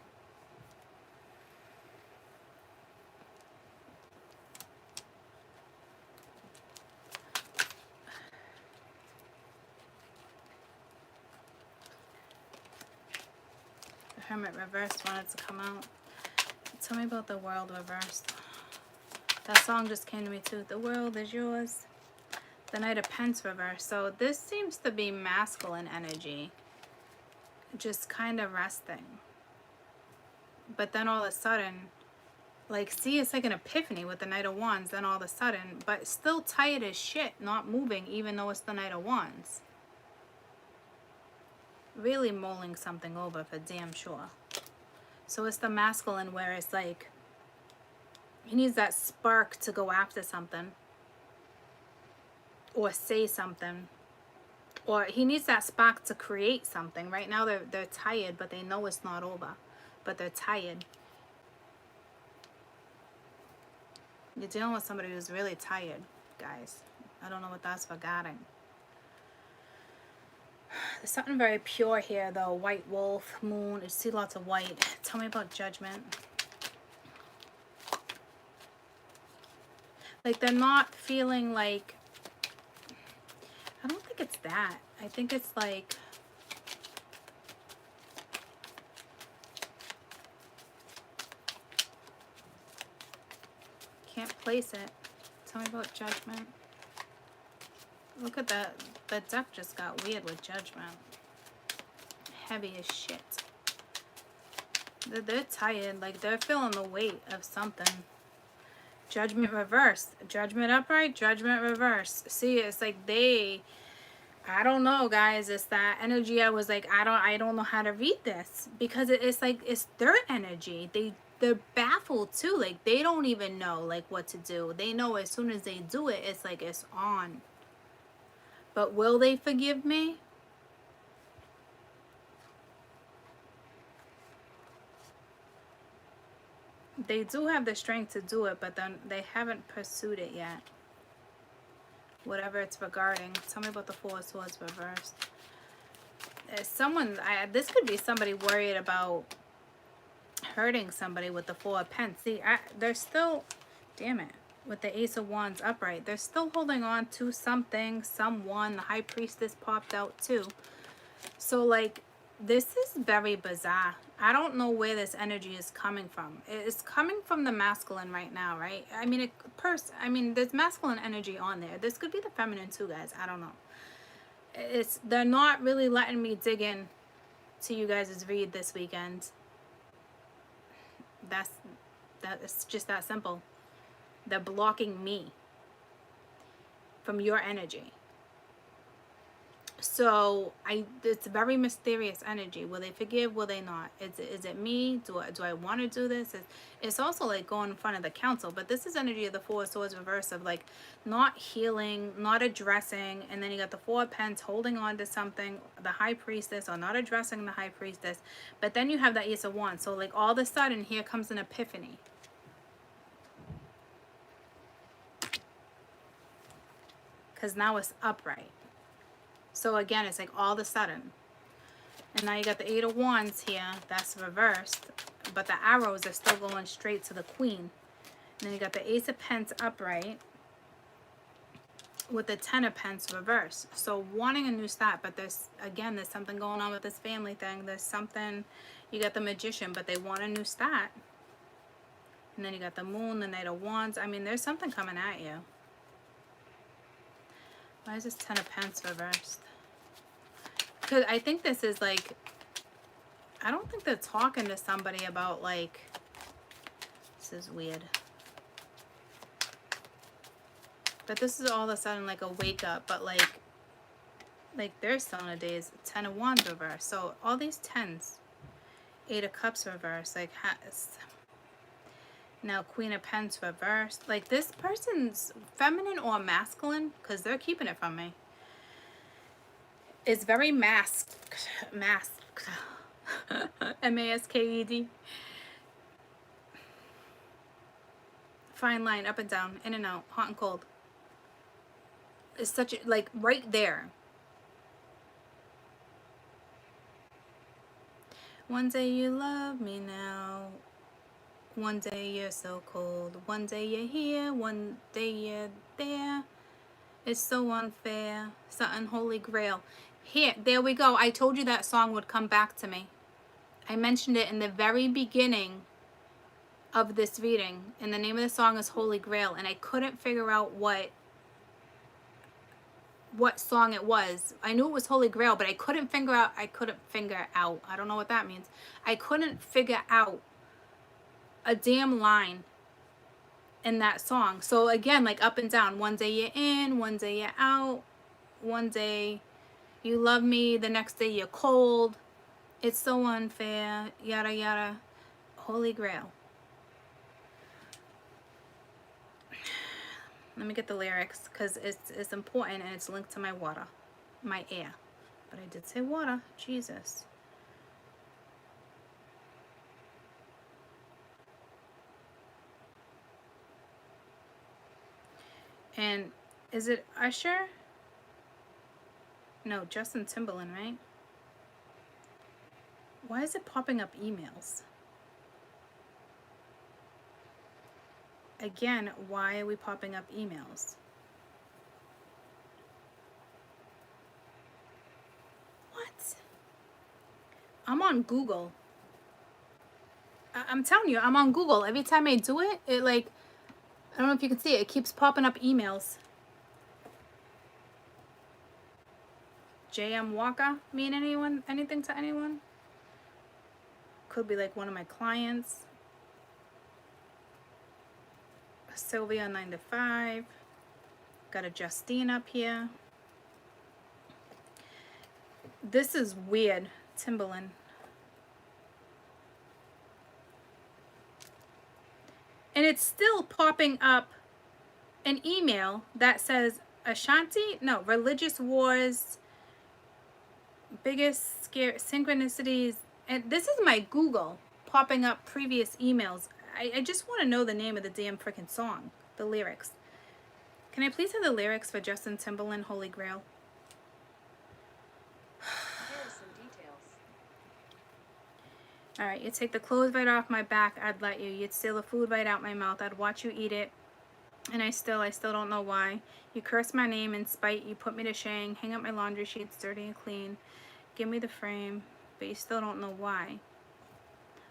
The Hermit reversed wanted to come out. Tell me about the World reversed. That song just came to me too. The world is yours. The Knight of Pence reversed. So this seems to be masculine energy. Just kind of resting. But then all of a sudden, like, see, it's like an epiphany with the Knight of Wands. Then all of a sudden, but still tired as shit, not moving, even though it's the Knight of Wands. Really mulling something over for damn sure. So it's the masculine where it's like, he needs that spark to go after something. Or say something. Or he needs that spark to create something. Right now they're tired, but they know it's not over. But they're tired. You're dealing with somebody who's really tired, guys. I don't know what that's regarding. There's something very pure here, though. White wolf, moon. You see lots of white. Tell me about judgment. Like, they're not feeling like... I don't think it's that. I think it's like... Can't place it. Tell me about judgment. Look at that. The deck just got weird with judgment. Heavy as shit. They're tired. Like, they're feeling the weight of something. Judgment reversed. Judgment upright. Judgment reversed. See, it's like they... I don't know, guys. It's that energy. I was like, I don't know how to read this. Because it's like, it's their energy. They're baffled too. Like, they don't even know, like, what to do. They know as soon as they do it, it's like, it's on. But will they forgive me? They do have the strength to do it, but then they haven't pursued it yet. Whatever it's regarding. Tell me about the Four of Swords reversed. This could be somebody worried about hurting somebody with the Four of Pence. See, they're still, damn it, with the Ace of Wands upright. They're still holding on to something, someone. The High Priestess popped out too. So, like, this is very bizarre. I don't know where this energy is coming from. It's coming from the masculine right now, right? I mean, there's masculine energy on there. This could be the feminine too, guys. I don't know. They're not really letting me dig in to you guys' read this weekend. It's just that simple. They're blocking me from your energy. So it's very mysterious energy. Will they forgive? Will they not? Is it me? Do I want to do this? It's also like going in front of the council. But this is energy of the Four of Swords reverse, of like not healing, not addressing, and then you got the Four of Pence holding on to something, the High Priestess, or not addressing the High Priestess. But then you have that Ace of Wands. So like all of a sudden here comes an epiphany. Because now it's upright. So again, it's like all of a sudden. And now you got the Eight of Wands here. That's reversed. But the arrows are still going straight to the Queen. And then you got the Ace of Pence upright. With the Ten of Pence reversed. So wanting a new start. But there's something going on with this family thing. There's something. You got the Magician. But they want a new start. And then you got the Moon. The Knight of Wands. I mean, there's something coming at you. Why is this Ten of Pence reversed? Because I think this is like, I don't think they're talking to somebody about like, this is weird. But this is all of a sudden like a wake up, but like their Sona days, Ten of Wands reversed. So all these tens, Eight of Cups reversed, like now Queen of Pence reversed. Like this person's feminine or masculine, because they're keeping it from me, is very masked. M-A-S-K-E-D. fine line, up and down, in and out, hot and cold. It's such a, like, right there. One day you love me now. One day you're so cold. One day you're here. One day you're there. It's so unfair. Something holy grail. Here, there we go. I told you that song would come back to me. I mentioned it in the very beginning of this reading. And the name of the song is Holy Grail. And I couldn't figure out what song it was. I knew it was Holy Grail, but I couldn't figure out. I don't know what that means. I couldn't figure out a damn line in that song. So again, like up and down. One day you're in, one day you're out. One day you love me, the next day you're cold. It's so unfair. Yada yada. Holy Grail. Let me get the lyrics because it's important and it's linked to my water, my air. But I did say water. Jesus. And is it Usher? No, Justin Timberland, right? Why is it popping up emails? Again, why are we popping up emails? What? I'm on Google. I'm telling you, I'm on Google. Every time I do it, it like, I don't know if you can see it, it keeps popping up emails. J.M. Walker mean anything to anyone? Could be like one of my clients. Sylvia 9 to 5. Got a Justine up here. This is weird. Timberland. And it's still popping up an email that says Ashanti? No, religious wars, biggest scare, synchronicities. And this is my Google popping up previous emails. I just want to know the name of the damn freaking song, the lyrics. Can I please have the lyrics for Justin Timberland, Holy Grail? Here are some details. Alright, you take the clothes right off my back, I'd let you. You'd steal the food right out my mouth, I'd watch you eat it. And I still don't know why. You curse my name in spite, you put me to shame. Hang up my laundry sheets dirty and clean. Give me the frame, but you still don't know why.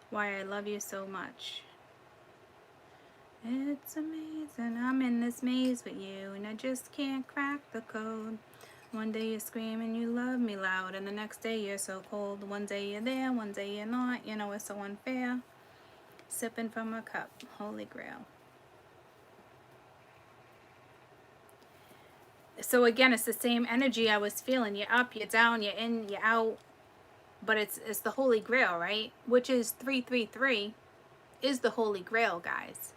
Why I love you so much. It's amazing, I'm in this maze with you, and I just can't crack the code. One day you scream and you love me loud, and the next day you're so cold. One day you're there, one day you're not, you know it's so unfair. Sipping from a cup, Holy Grail. So again, it's the same energy I was feeling. You're up, you're down, you're in, you're out. But it's the Holy Grail, right? Which is 333 is the Holy Grail, guys.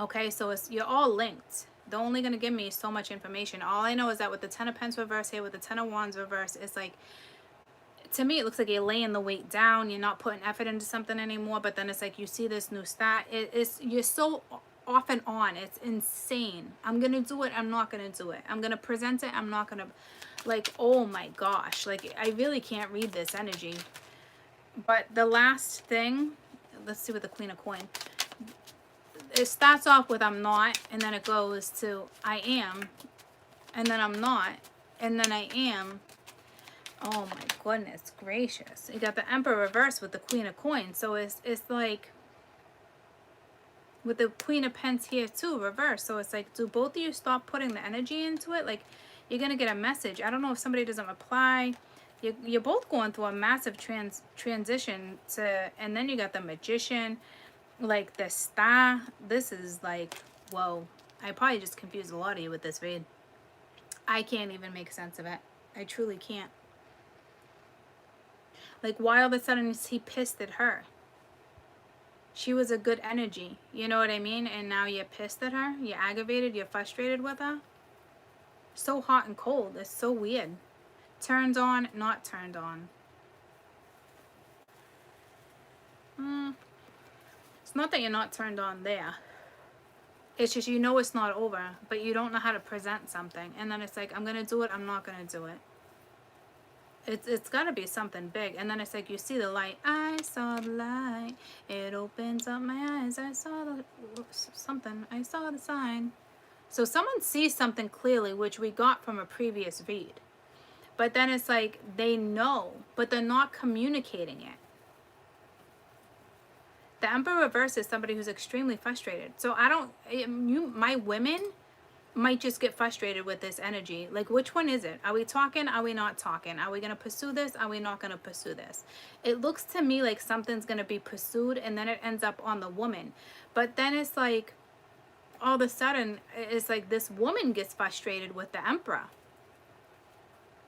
Okay, so you're all linked. They're only going to give me so much information. All I know is that with the Ten of Pentacles reverse here, with the Ten of Wands reverse, it's like, to me, it looks like you're laying the weight down. You're not putting effort into something anymore. But then it's like you see this new start. You're so off and on. It's insane. I'm going to do it. I'm not going to do it. I'm going to present it. I'm not going to, like, oh my gosh. Like, I really can't read this energy. But the last thing, let's see with the Queen of Coins. It starts off with I'm not, and then it goes to I am, and then I'm not, and then I am. Oh my goodness gracious. You got the Emperor reverse with the Queen of Coins. So it's like with the Queen of Pence here too, reverse. So it's like, do both of you stop putting the energy into it? Like, you're going to get a message. I don't know if somebody doesn't reply. You're both going through a massive transition to, and then you got the Magician. Like the star, this is like, whoa. I probably just confused a lot of you with this read. I can't even make sense of it. I truly can't. Like, why all of a sudden is he pissed at her? She was a good energy. You know what I mean? And now you're pissed at her. You're aggravated. You're frustrated with her. So hot and cold. It's so weird. Turned on, not turned on. It's not that you're not turned on there. It's just, you know, it's not over, but you don't know how to present something. And then it's like, I'm going to do it, I'm not going to do it. It's got to be something big. And then it's like, you see the light. I saw the light. It opens up my eyes. I saw the something. I saw the sign. So someone sees something clearly, which we got from a previous read. But then it's like, they know, but they're not communicating it. The Emperor reverse is somebody who's extremely frustrated. So my women might just get frustrated with this energy. Like, which one is it? Are we talking? Are we not talking? Are we going to pursue this? Are we not going to pursue this? It looks to me like something's going to be pursued, and then it ends up on the woman. But then it's like, all of a sudden, it's like this woman gets frustrated with the Emperor.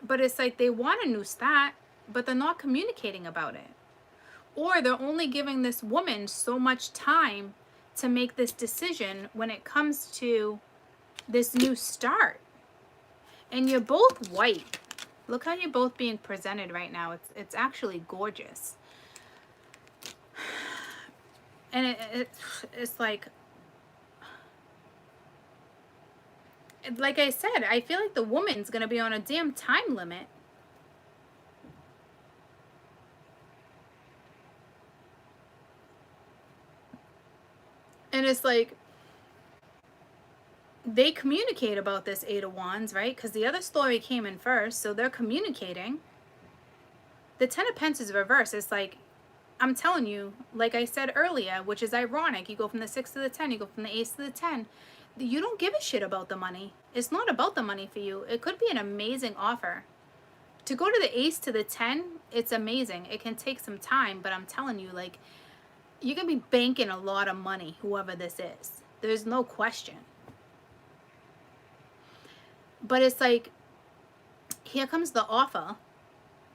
But it's like they want a new start, but they're not communicating about it. Or they're only giving this woman so much time to make this decision when it comes to this new start. And you're both white. Look how you're both being presented right now. It's actually gorgeous. And it's like I said, I feel like the woman's gonna be on a damn time limit. And it's like, they communicate about this Eight of Wands, right? Because the other story came in first, so they're communicating. The Ten of Pentacles reverse is like, I'm telling you, like I said earlier, which is ironic. You go from the 6 to the 10, you go from the ace to the 10. You don't give a shit about the money. It's not about the money for you. It could be an amazing offer. To go to the ace to the 10, it's amazing. It can take some time, but I'm telling you, like, you're going to be banking a lot of money, whoever this is. There's no question. But it's like, here comes the offer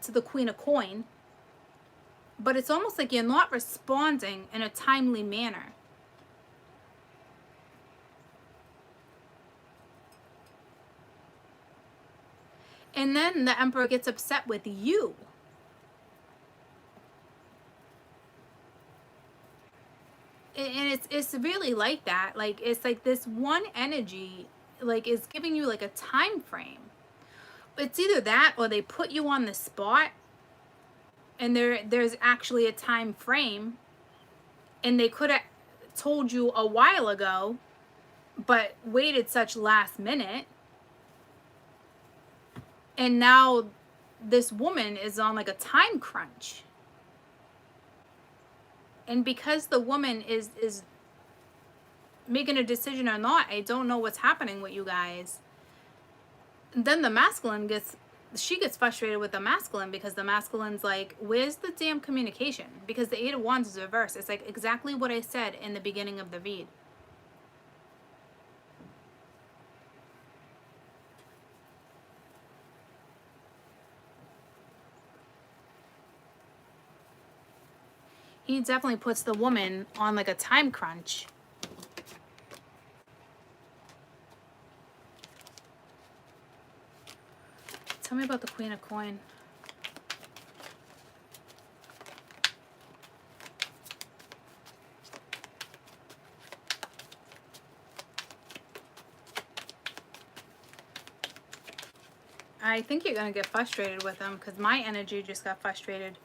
to the Queen of Coin, but it's almost like you're not responding in a timely manner. And then the Emperor gets upset with you. And it's really like that. Like, it's like this one energy, like, is giving you like a time frame. It's either that or they put you on the spot and there's actually a time frame, and they could have told you a while ago but waited such last minute, and now this woman is on like a time crunch. And because the woman is making a decision or not, I don't know what's happening with you guys. Then the masculine gets frustrated with the masculine, because the masculine's like, where's the damn communication? Because the Eight of Wands is reversed. It's like exactly what I said in the beginning of the read. He definitely puts the woman on like a time crunch. Tell me about the Queen of Coin. I think you're going to get frustrated with them, because my energy just got frustrated.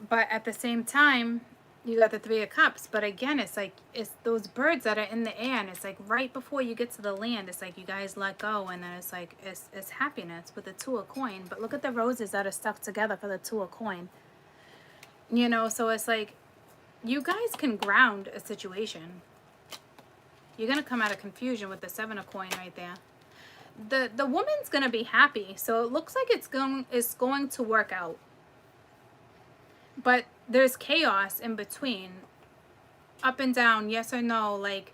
But at the same time, you got the Three of Cups. But again, it's like, it's those birds that are in the air, and it's like right before you get to the land, it's like you guys let go, and then it's like, it's happiness with the Two of Coin. But look at the roses that are stuck together for the Two of Coin. You know, so it's like, you guys can ground a situation. You're going to come out of confusion with the Seven of Coin right there. The woman's going to be happy. So it looks like it's going to work out. But there's chaos in between. Up and down, yes or no. Like,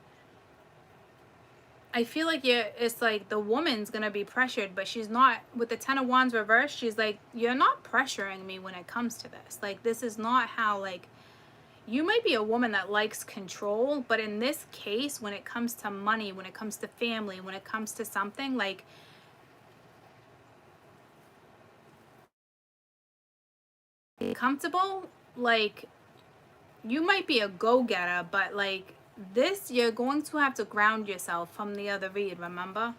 I feel like it's like the woman's going to be pressured, but she's not. With the Ten of Wands reversed, she's like, you're not pressuring me when it comes to this. Like, this is not how, like, you might be a woman that likes control, but in this case, when it comes to money, when it comes to family, when it comes to something, like, comfortable, like, you might be a go-getter, but like, this, you're going to have to ground yourself from the other read, remember?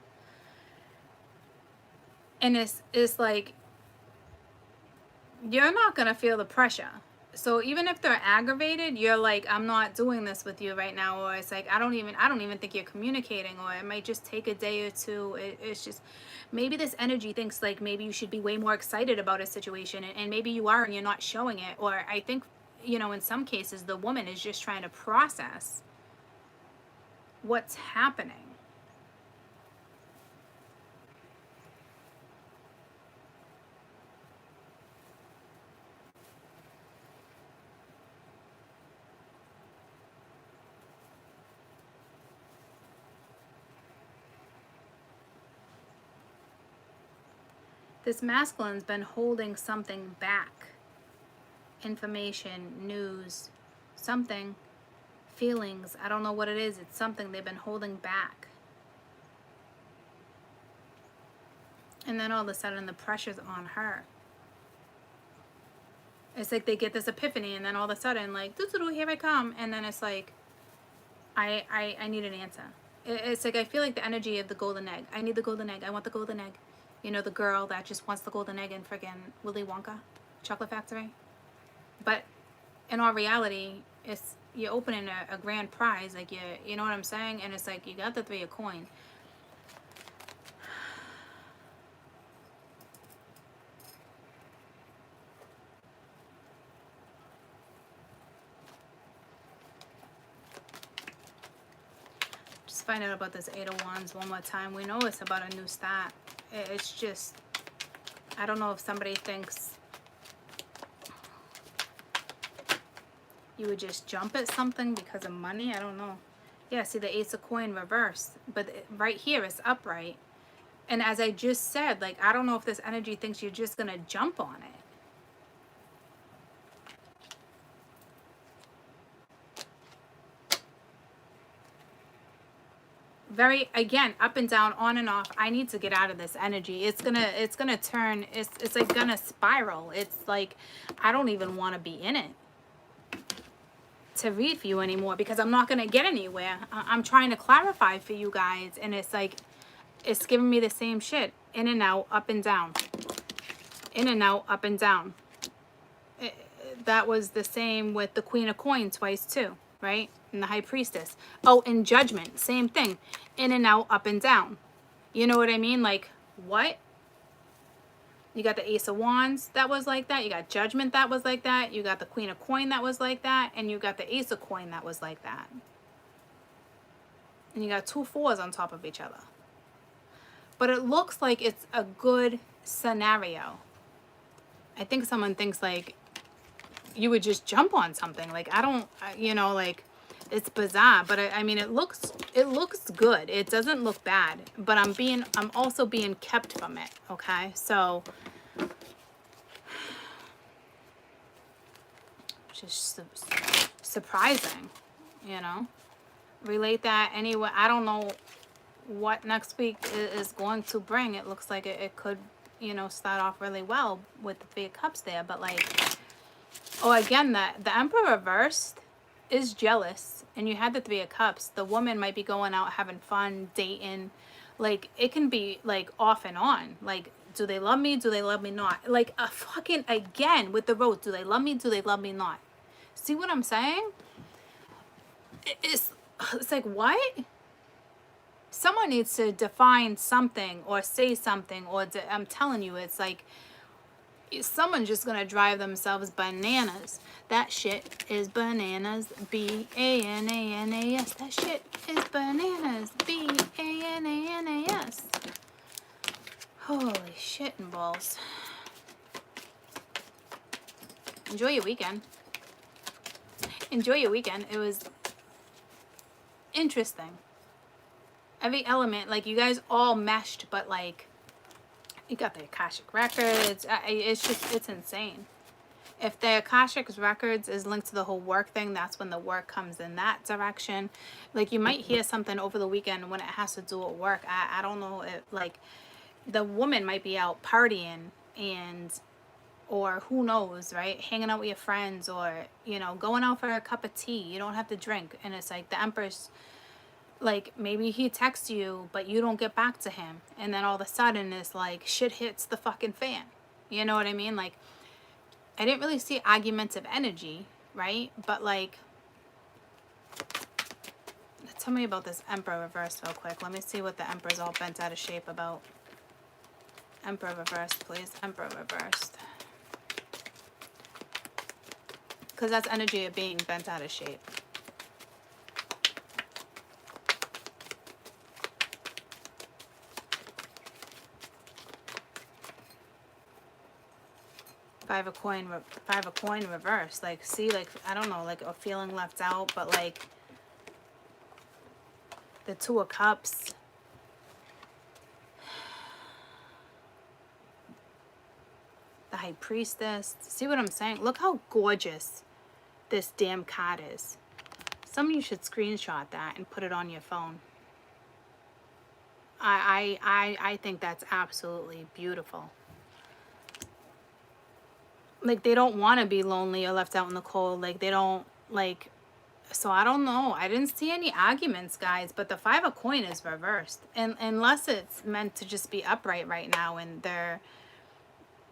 And it's like, you're not going to feel the pressure. So even if they're aggravated, you're like, I'm not doing this with you right now. Or it's like, I don't even think you're communicating. Or it might just take a day or two. It's just, maybe this energy thinks like maybe you should be way more excited about a situation. And maybe you are and you're not showing it. Or I think, you know, in some cases, the woman is just trying to process what's happening. This masculine's been holding something back. Information, news, something, feelings. I don't know what it is. It's something they've been holding back. And then all of a sudden the pressure's on her. It's like they get this epiphany and then all of a sudden like, doo-doo-doo, here I come. And then it's like, I need an answer. It's like I feel like the energy of the golden egg. I need the golden egg. I want the golden egg. You know, the girl that just wants the golden egg in friggin' Willy Wonka, Chocolate Factory. But in all reality, it's you're opening a grand prize. Like you know what I'm saying? And it's like you got the 3 of coin. Just find out about this 8 of Wands one more time. We know it's about a new start. It's just, I don't know if somebody thinks you would just jump at something because of money. I don't know. Yeah, see the Ace of Coin reversed. But right here it's upright. And as I just said, like, I don't know if this energy thinks you're just going to jump on it. Very, again, up and down, on and off. I need to get out of this energy. It's gonna turn, it's like gonna spiral. It's like, I don't even want to be in it to read for you anymore because I'm not gonna get anywhere. I'm trying to clarify for you guys and it's like, it's giving me the same shit. In and out, up and down. In and out, up and down. That was the same with the Queen of Coins twice too, right? And the High Priestess. Oh, and Judgment, same thing. In and out, up and down. You know what I mean? Like, what? You got the Ace of Wands that was like that. You got Judgment that was like that. You got the Queen of Coin that was like that. And you got the Ace of Coin that was like that. And you got 2 4s on top of each other. But it looks like it's a good scenario. I think someone thinks like you would just jump on something. Like, I don't, you know, like, it's bizarre, but I mean, it looks good. It doesn't look bad, but I'm also being kept from it. Okay. So just surprising, you know, relate that anyway. I don't know what next week is going to bring. It looks like it could, you know, start off really well with the 3 of Cups there, but like, oh, again, the Emperor reversed is jealous, and you had the 3 of Cups. The woman might be going out having fun, dating. Like, it can be like off and on. Like, do they love me? Do they love me not? Like, a fucking, again, with the Rose, do they love me? Do they love me not? See what I'm saying? It's like, what? Someone needs to define something or say something, or I'm telling you, it's like, someone's just gonna drive themselves bananas. That shit is bananas. B-A-N-A-N-A-S. That shit is bananas. B-A-N-A-N-A-S. Holy shit and balls. Enjoy your weekend. Enjoy your weekend. It was interesting. Every element, like, you guys all meshed, but like, you got the Akashic Records. It's just, it's insane. If the Akashic Records is linked to the whole work thing, that's when the work comes in that direction. Like, you might hear something over the weekend when it has to do with work. I don't know if, like, the woman might be out partying and, or who knows, right? Hanging out with your friends, or, you know, going out for a cup of tea. You don't have to drink. And it's like the Empress, like, maybe he texts you, but you don't get back to him. And then all of a sudden it's like shit hits the fucking fan. You know what I mean? Like, I didn't really see argumentative energy, right? But like, tell me about this Emperor reversed real quick. Let me see what the Emperor's all bent out of shape about. Emperor reversed, please. Emperor reversed. Because that's energy of being bent out of shape. Five of coin reversed. Like, see, like, I don't know, like a feeling left out, but like the Two of Cups. The High Priestess. See what I'm saying? Look how gorgeous this damn card is. Some of you should screenshot that and put it on your phone. I think that's absolutely beautiful. Like, they don't want to be lonely or left out in the cold. Like, they don't, like, so I don't know. I didn't see any arguments, guys, but the Five of Coin is reversed. And unless it's meant to just be upright right now and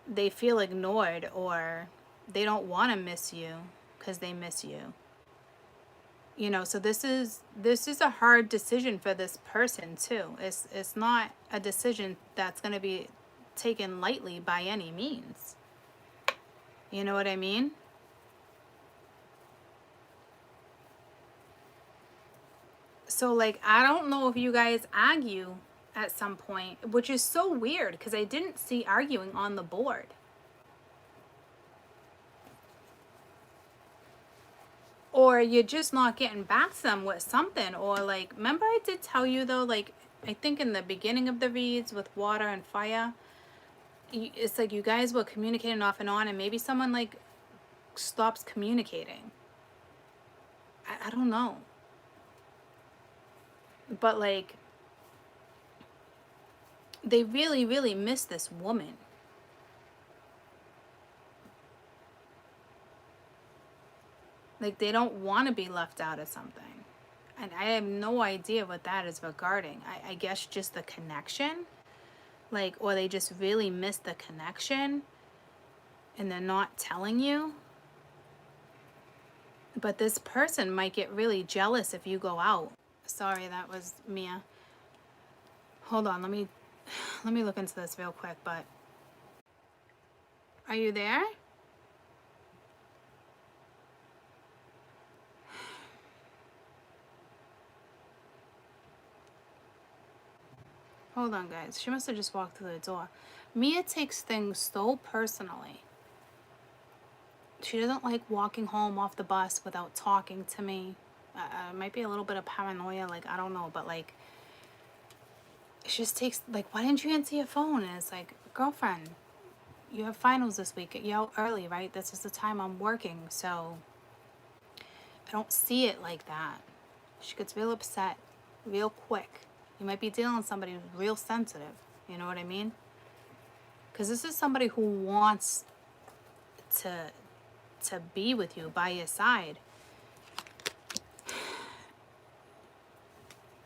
they feel ignored, or they don't want to miss you because they miss you. You know, so this is a hard decision for this person too. It's not a decision that's going to be taken lightly by any means. You know what I mean? So like, I don't know if you guys argue at some point, which is so weird because I didn't see arguing on the board. Or you're just not getting back to them with something. Or like, remember I did tell you though, like, I think in the beginning of the reads with water and fire, it's like you guys were communicating off and on, and maybe someone like stops communicating. I don't know. But like, they really, really miss this woman. Like, they don't want to be left out of something. And I have no idea what that is regarding. I guess just the connection. Like, or they just really miss the connection and they're not telling you. But this person might get really jealous if you go out. Sorry, that was Mia. Hold on, let me look into this real quick, but are you there? Hold on, guys. She must have just walked through the door. Mia takes things so personally. She doesn't like walking home off the bus without talking to me. Might be a little bit of paranoia, like, I don't know, but like, she just takes, like, why didn't you answer your phone? And it's like, girlfriend, you have finals this week. You're out early, right? This is the time I'm working, so I don't see it like that. She gets real upset real quick. You might be dealing with somebody who's real sensitive. You know what I mean? Because this is somebody who wants to be with you, by your side.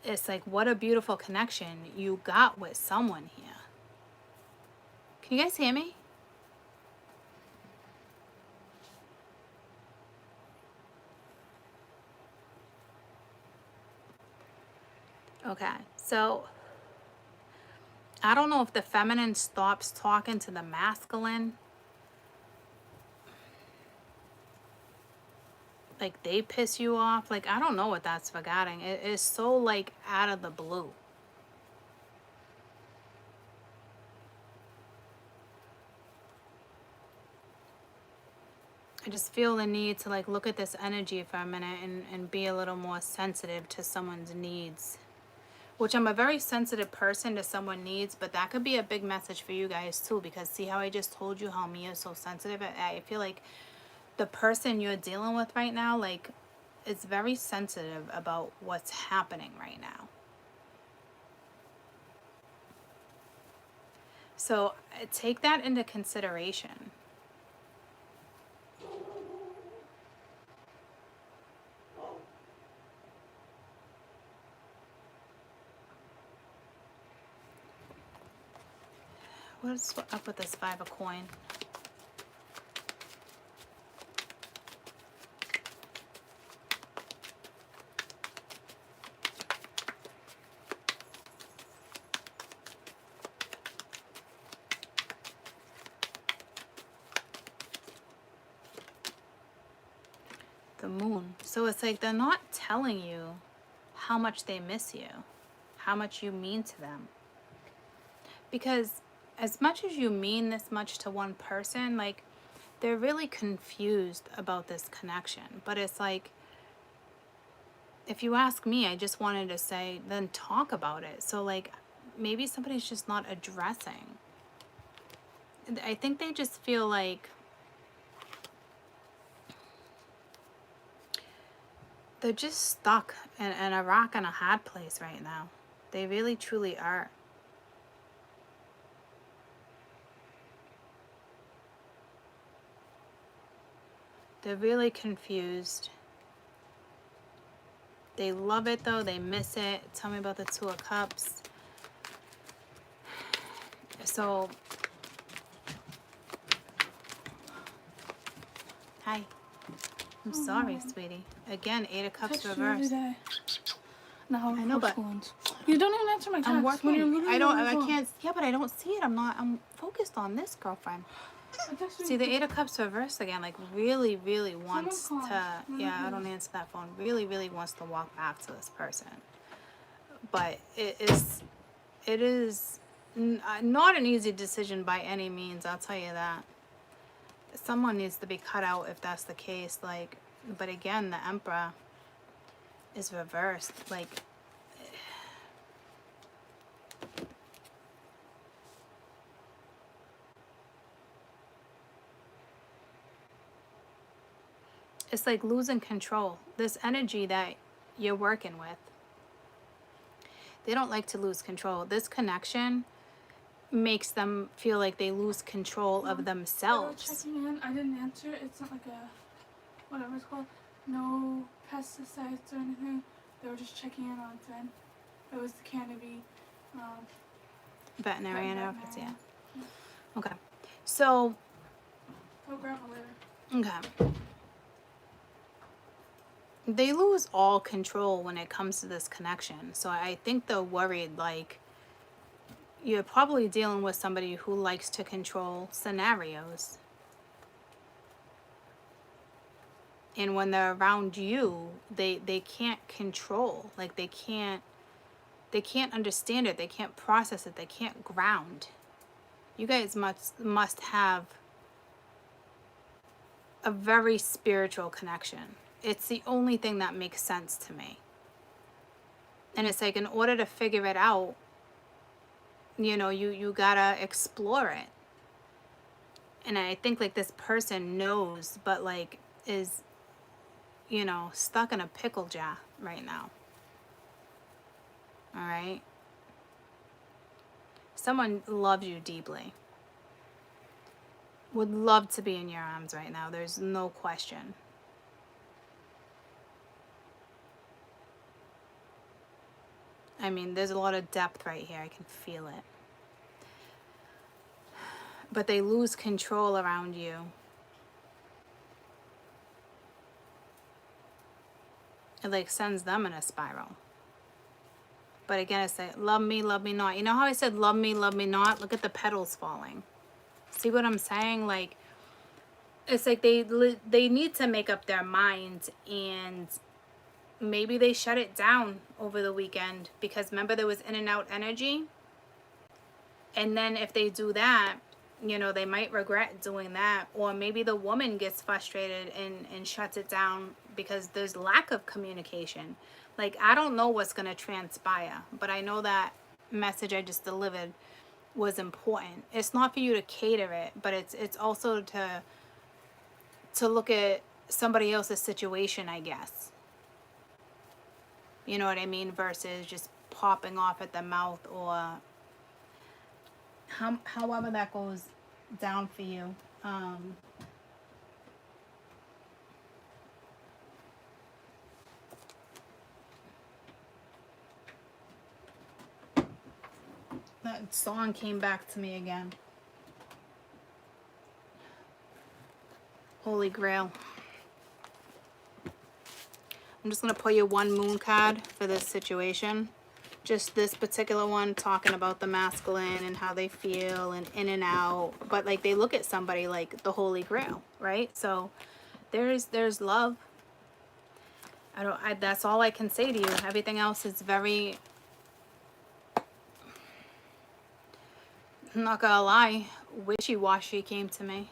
It's like, what a beautiful connection you got with someone here. Can you guys hear me? Okay, so I don't know if the feminine stops talking to the masculine. Like, they piss you off. Like, I don't know what that's regarding. It is so, like, out of the blue. I just feel the need to, like, look at this energy for a minute and be a little more sensitive to someone's needs. Which, I'm a very sensitive person to someone's needs, but that could be a big message for you guys too, because see how I just told you how Mia is so sensitive? I feel like the person you're dealing with right now, like, is very sensitive about what's happening right now. So take that into consideration. What's up with this 5 of coin? The moon. So it's like they're not telling you how much they miss you, how much you mean to them. Because as much as you mean this much to one person, like, they're really confused about this connection. But it's like, if you ask me, I just wanted to say, then talk about it. So, like, maybe somebody's just not addressing. I think they just feel like they're just stuck in a rock and a hard place right now. They really, truly are. They're really confused. They love it though. They miss it. Tell me about the 2 of Cups. So, hi. I'm sorry, sweetie. Again, 8 of Cups reversed. No, I know, but you don't even answer my text. I'm working. When you're literally I can't. Yeah, but I don't see it. I'm focused on this, girlfriend. See, the 8 of Cups reversed again. Like, really, really wants to. Yeah, I don't answer that phone. Really, really wants to walk back to this person. But it is not an easy decision by any means. I'll tell you that. Someone needs to be cut out if that's the case. Like, but again, the Emperor is reversed. Like, it's like losing control. This energy that you're working with, they don't like to lose control. This connection makes them feel like they lose control of themselves. Checking in. I didn't answer. It's not like a whatever it's called. No pesticides or anything. They were just checking in on Finn. It was the Canopy. Veterinarian outfits, yeah. Okay. So. I'll grab it later. Okay. They lose all control when it comes to this connection. So I think they're worried, like, you're probably dealing with somebody who likes to control scenarios. And when they're around you, they can't control. Like, they can't understand it. They can't process it. They can't ground. You guys must have a very spiritual connection. It's the only thing that makes sense to me. And it's like, in order to figure it out, you know, you gotta explore it. And I think, like, this person knows, but, like, is, you know, stuck in a pickle jar right now. All right? Someone loves you deeply. Would love to be in your arms right now. There's no question. I mean, there's a lot of depth right here. I can feel it. But they lose control around you. It, like, sends them in a spiral. But again, I say, love me not. You know how I said love me not? Look at the petals falling. See what I'm saying? Like, it's like they need to make up their minds, and maybe they shut it down over the weekend, because remember, there was in and out energy. And then if they do that, you know, they might regret doing that. Or maybe the woman gets frustrated and shuts it down because there's lack of communication. Like, I don't know what's going to transpire, but I know that message I just delivered was important. It's not for you to cater it, but it's also to look at somebody else's situation, I guess. You know what I mean? Versus just popping off at the mouth, or however that goes down for you. That song came back to me again. Holy Grail. I'm just going to pull you one moon card for this situation. Just this particular one talking about the masculine and how they feel and in and out. But like they look at somebody like the Holy Grail, right? So there's love. That's all I can say to you. Everything else is very, I'm not gonna lie, wishy-washy came to me.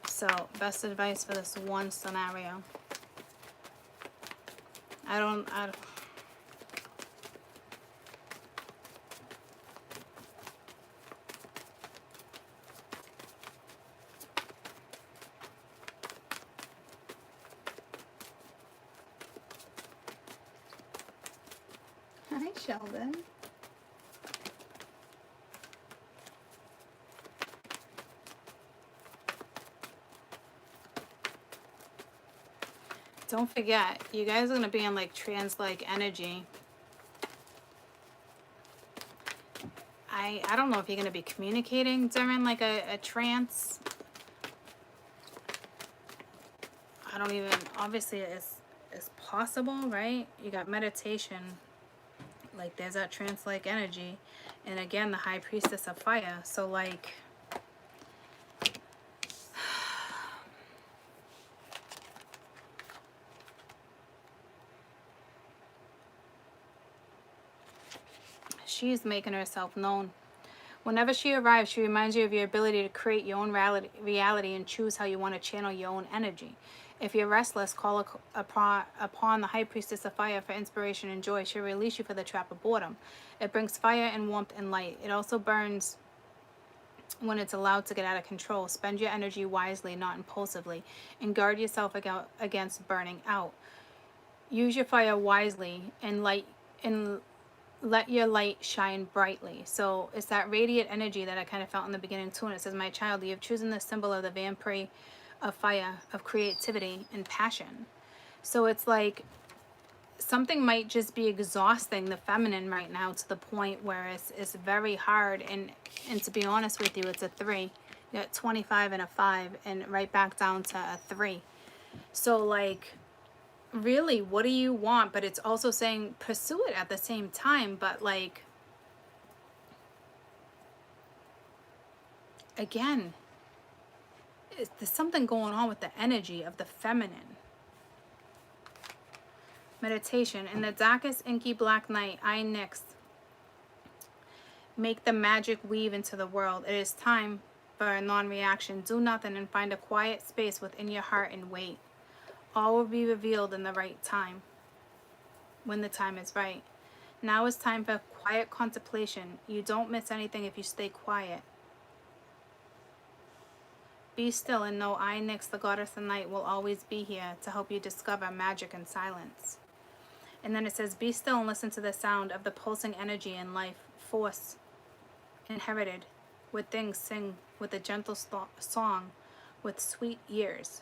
So best advice for this one scenario. I don't Hi, Sheldon. Don't forget, you guys are going to be in like trance-like energy. I don't know if you're going to be communicating during like a trance. I don't even, obviously it's possible, right? You got meditation. Like there's that trance-like energy. And again, the High Priestess of Fire. So like, she's making herself known. Whenever she arrives, she reminds you of your ability to create your own reality and choose how you want to channel your own energy. If you're restless, call upon the High Priestess of Fire for inspiration and joy. She'll release you for the trap of boredom. It brings fire and warmth and light. It also burns when it's allowed to get out of control. Spend your energy wisely, not impulsively, and guard yourself against burning out. Use your fire wisely and let your light shine brightly. So it's that radiant energy that I kind of felt in the beginning too. And it says, my child, you have chosen the symbol of the vampire of fire, of creativity and passion. So it's like something might just be exhausting the feminine right now to the point where it's very hard. And to be honest with you, it's a 3. You got 25 and a 5 and right back down to a 3. So like, really, what do you want? But it's also saying pursue it at the same time. But like, again, there's something going on with the energy of the feminine. Meditation. In the darkest inky black night, I next make the magic weave into the world. It is time for a non-reaction. Do nothing and find a quiet space within your heart and wait. All will be revealed in the right time, when the time is right. Now is time for quiet contemplation. You don't miss anything if you stay quiet. Be still and know I, Nyx, the goddess of night, will always be here to help you discover magic in silence. And then it says, be still and listen to the sound of the pulsing energy in life, force, inherited, with things sing with a gentle song, with sweet ears.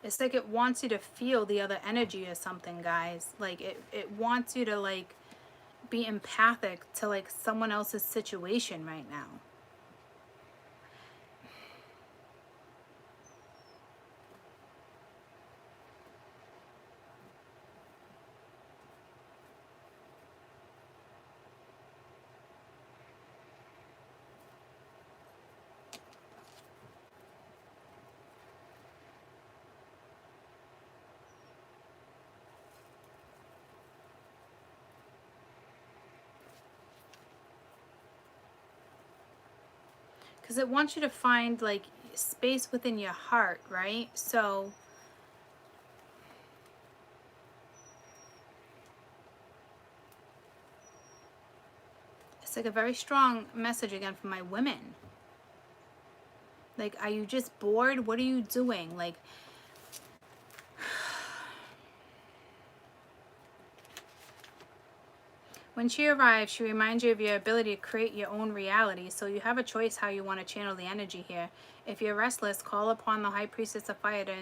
It's like it wants you to feel the other energy or something, guys. Like it wants you to like be empathic to like someone else's situation right now. Because it wants you to find like space within your heart, right? So it's like a very strong message again for my women. Like, are you just bored? What are you doing? Like, when she arrives, she reminds you of your ability to create your own reality. So you have a choice how you want to channel the energy here. If you're restless, call upon the High Priestess of Fire to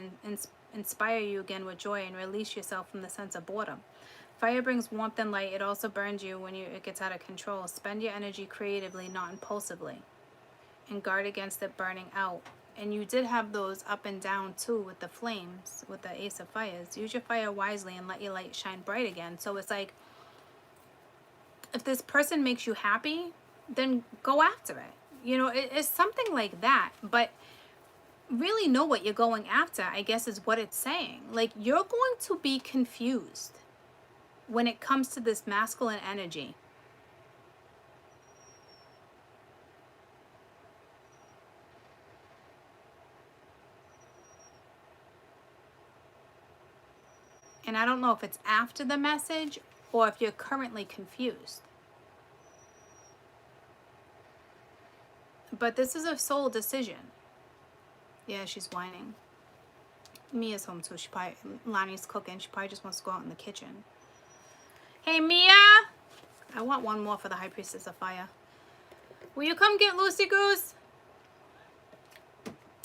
inspire you again with joy, and release yourself from the sense of boredom. Fire brings warmth and light. It also burns you when it gets out of control. Spend your energy creatively, not impulsively, and guard against it burning out. And you did have those up and down too with the flames, with the Ace of Fires. Use your fire wisely and let your light shine bright again. So it's like, if this person makes you happy, then go after it. You know, it's something like that. But really know what you're going after, I guess, is what it's saying. Like, you're going to be confused when it comes to this masculine energy. And I don't know if it's after the message or if you're currently confused. But this is a soul decision. Yeah, she's whining. Mia's home too. Lonnie's cooking. She probably just wants to go out in the kitchen. Hey, Mia! I want one more for the High Priestess of Fire. Will you come get Lucy Goose?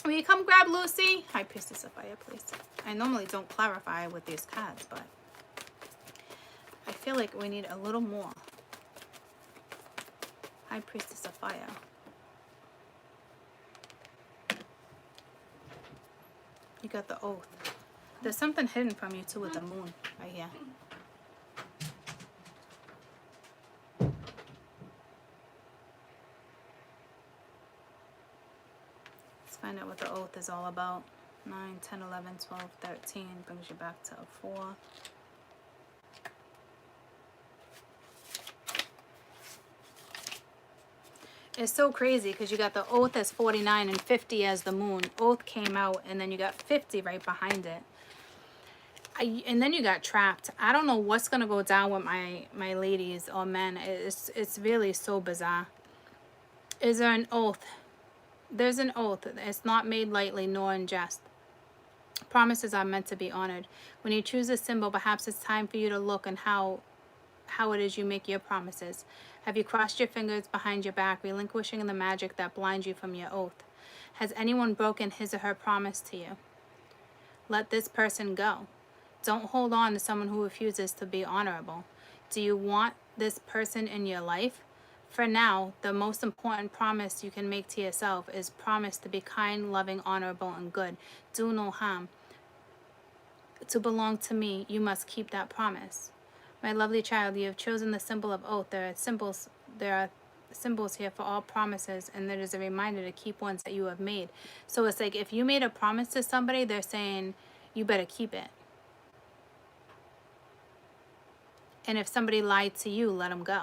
Will you come grab Lucy? High Priestess of Fire, please. I normally don't clarify with these cards, but I feel like we need a little more. High Priestess of Fire. You got the Oath. There's something hidden from you too with the moon right here. Let's find out what the Oath is all about. 9, 10, 11, 12, 13 brings you back to a 4. It's so crazy because you got the Oath as 49 and 50 as the moon. Oath came out and then you got 50 right behind it. And then you got Trapped. I don't know what's going to go down with my ladies or men. It's really so bizarre. Is there an oath? There's an oath. It's not made lightly nor in jest. Promises are meant to be honored. When you choose a symbol, perhaps it's time for you to look and how it is you make your promises. Have you crossed your fingers behind your back, relinquishing the magic that blinds you from your oath? Has anyone broken his or her promise to you? Let this person go. Don't hold on to someone who refuses to be honorable. Do you want this person in your life? For now, the most important promise you can make to yourself is promise to be kind, loving, honorable, and good. Do no harm. To belong to me, you must keep that promise. My lovely child, you have chosen the symbol of oath. There are symbols here for all promises, and there is a reminder to keep ones that you have made. So it's like, if you made a promise to somebody, they're saying you better keep it. And if somebody lied to you, let them go.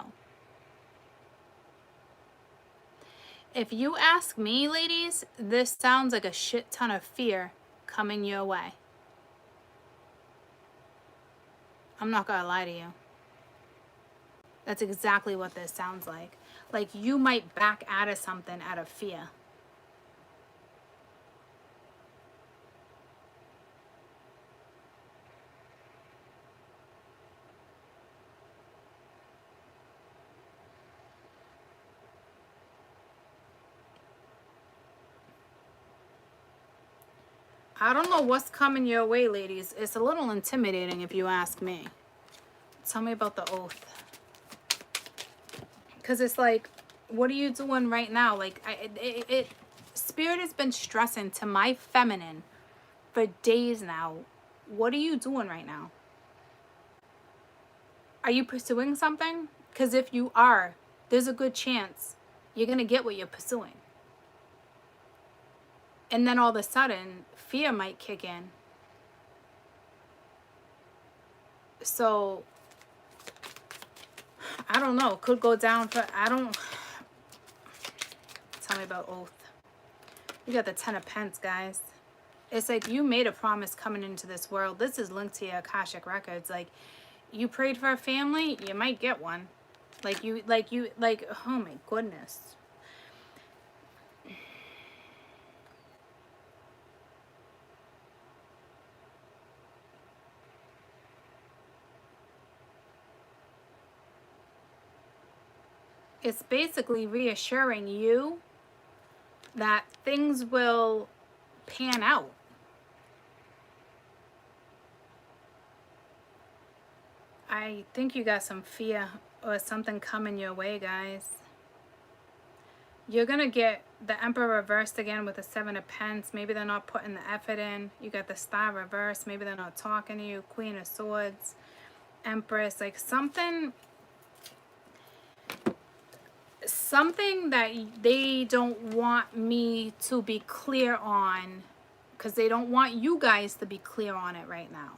If you ask me, ladies, this sounds like a shit ton of fear coming your way. I'm not gonna lie to you. That's exactly what this sounds like. Like, you might back out of something out of fear. I don't know what's coming your way, ladies. It's a little intimidating if you ask me. Tell me about the oath. Because it's like, what are you doing right now? Like, Spirit has been stressing to my feminine for days now. What are you doing right now? Are you pursuing something? Because if you are, there's a good chance you're going to get what you're pursuing. And then all of a sudden, fear might kick in. So, I don't know. Could go down for, tell me about oath. You got the 10 of Pence, guys. It's like you made a promise coming into this world. This is linked to your Akashic records. Like, you prayed for a family, you might get one. Like, oh my goodness. It's basically reassuring you that things will pan out. I think you got some fear or something coming your way, guys. You're going to get the Emperor reversed again with the Seven of Pence. Maybe they're not putting the effort in. You got the Star reversed. Maybe they're not talking to you. Queen of Swords, Empress. Like something that they don't want me to be clear on, because they don't want you guys to be clear on it right now.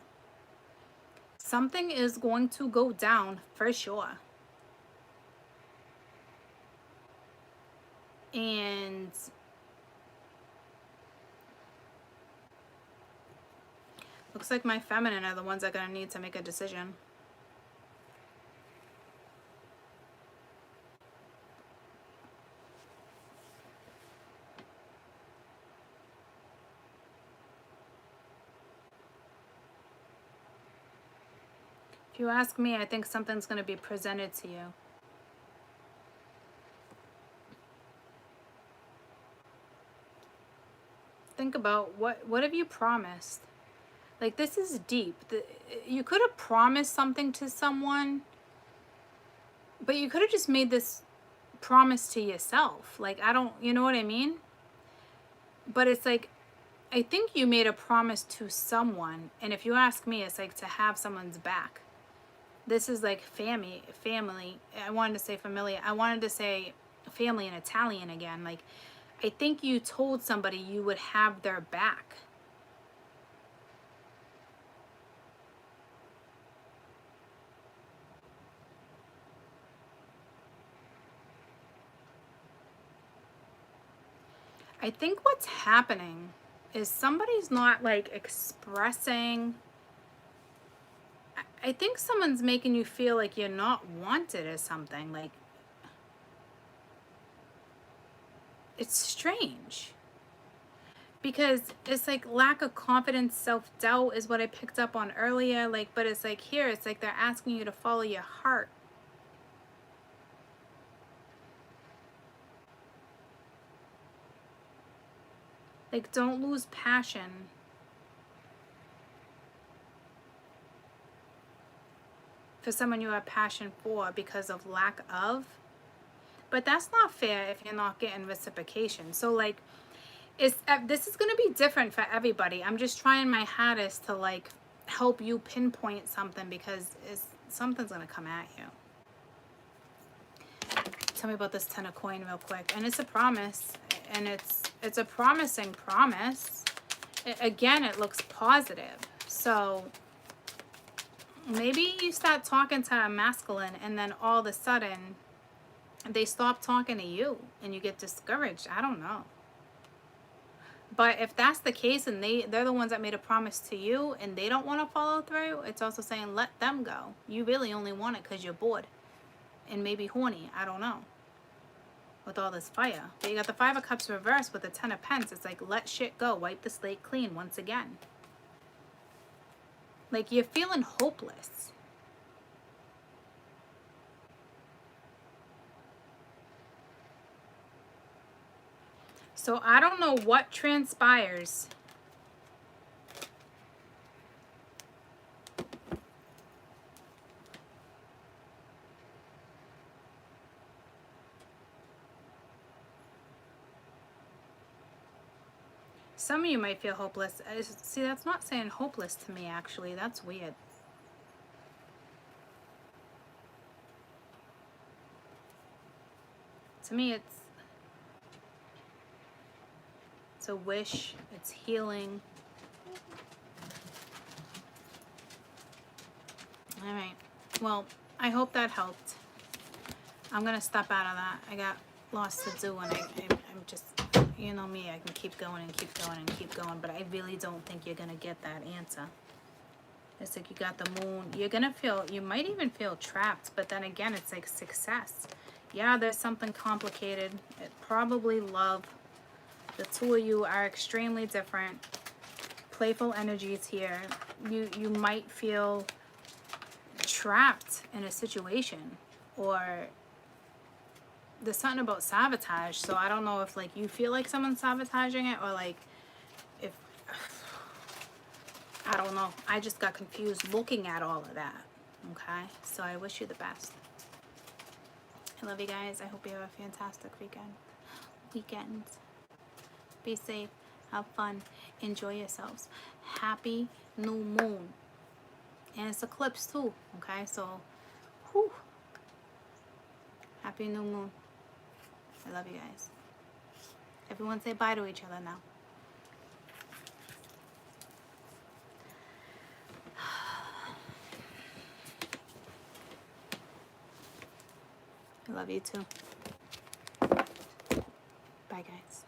Something is going to go down for sure. And looks like my feminine are the ones that are going to need to make a decision. If you ask me, I think something's going to be presented to you. Think about what have you promised? Like, this is deep. You could have promised something to someone, but you could have just made this promise to yourself. Like, I don't, you know what I mean? But it's like, I think you made a promise to someone, and if you ask me, it's like to have someone's back. This is like family. I wanted to say familiar. I wanted to say family in Italian again. Like, I think you told somebody you would have their back. I think what's happening is somebody's not like expressing. I think someone's making you feel like you're not wanted or something. Like, it's strange. Because it's like lack of confidence, self-doubt is what I picked up on earlier. Like, but it's like here, it's like they're asking you to follow your heart. Like, don't lose passion. For someone you have passion for because of lack of. But that's not fair if you're not getting reciprocation. So like, this is going to be different for everybody. I'm just trying my hardest to like help you pinpoint something, because something's going to come at you. Tell me about this Ten of Coin real quick. And it's a promise, and it's a promising promise. Again, it looks positive. So maybe you start talking to a masculine, and then all of a sudden they stop talking to you and you get discouraged. I don't know. But if that's the case, and they're the ones that made a promise to you and they don't want to follow through, it's also saying let them go. You really only want it because you're bored and maybe horny. I don't know. With all this fire. But you got the Five of Cups reversed with the Ten of Pence. It's like, let shit go. Wipe the slate clean once again. Like, you're feeling hopeless. So I don't know what transpires. Some of you might feel hopeless. See, that's not saying hopeless to me, actually. That's weird. To me, it's a wish. It's healing. All right. Well, I hope that helped. I'm going to step out of that. I got lots to do, and I'm just... You know me, I can keep going and keep going and keep going, but I really don't think you're going to get that answer. It's like you got the moon. You're going to feel, you might even feel trapped, but then again, it's like success. Yeah, there's something complicated. Probably love. The two of you are extremely different. Playful energies here. You might feel trapped in a situation, or there's something about sabotage, so I don't know if like you feel like someone's sabotaging it, or like if I don't know. I just got confused looking at all of that. Okay? So I wish you the best. I love you guys. I hope you have a fantastic weekend. Be safe. Have fun. Enjoy yourselves. Happy new moon. And it's eclipse too. Okay? So, whew. Happy new moon. I love you guys. Everyone say bye to each other now. I love you too. Bye, guys.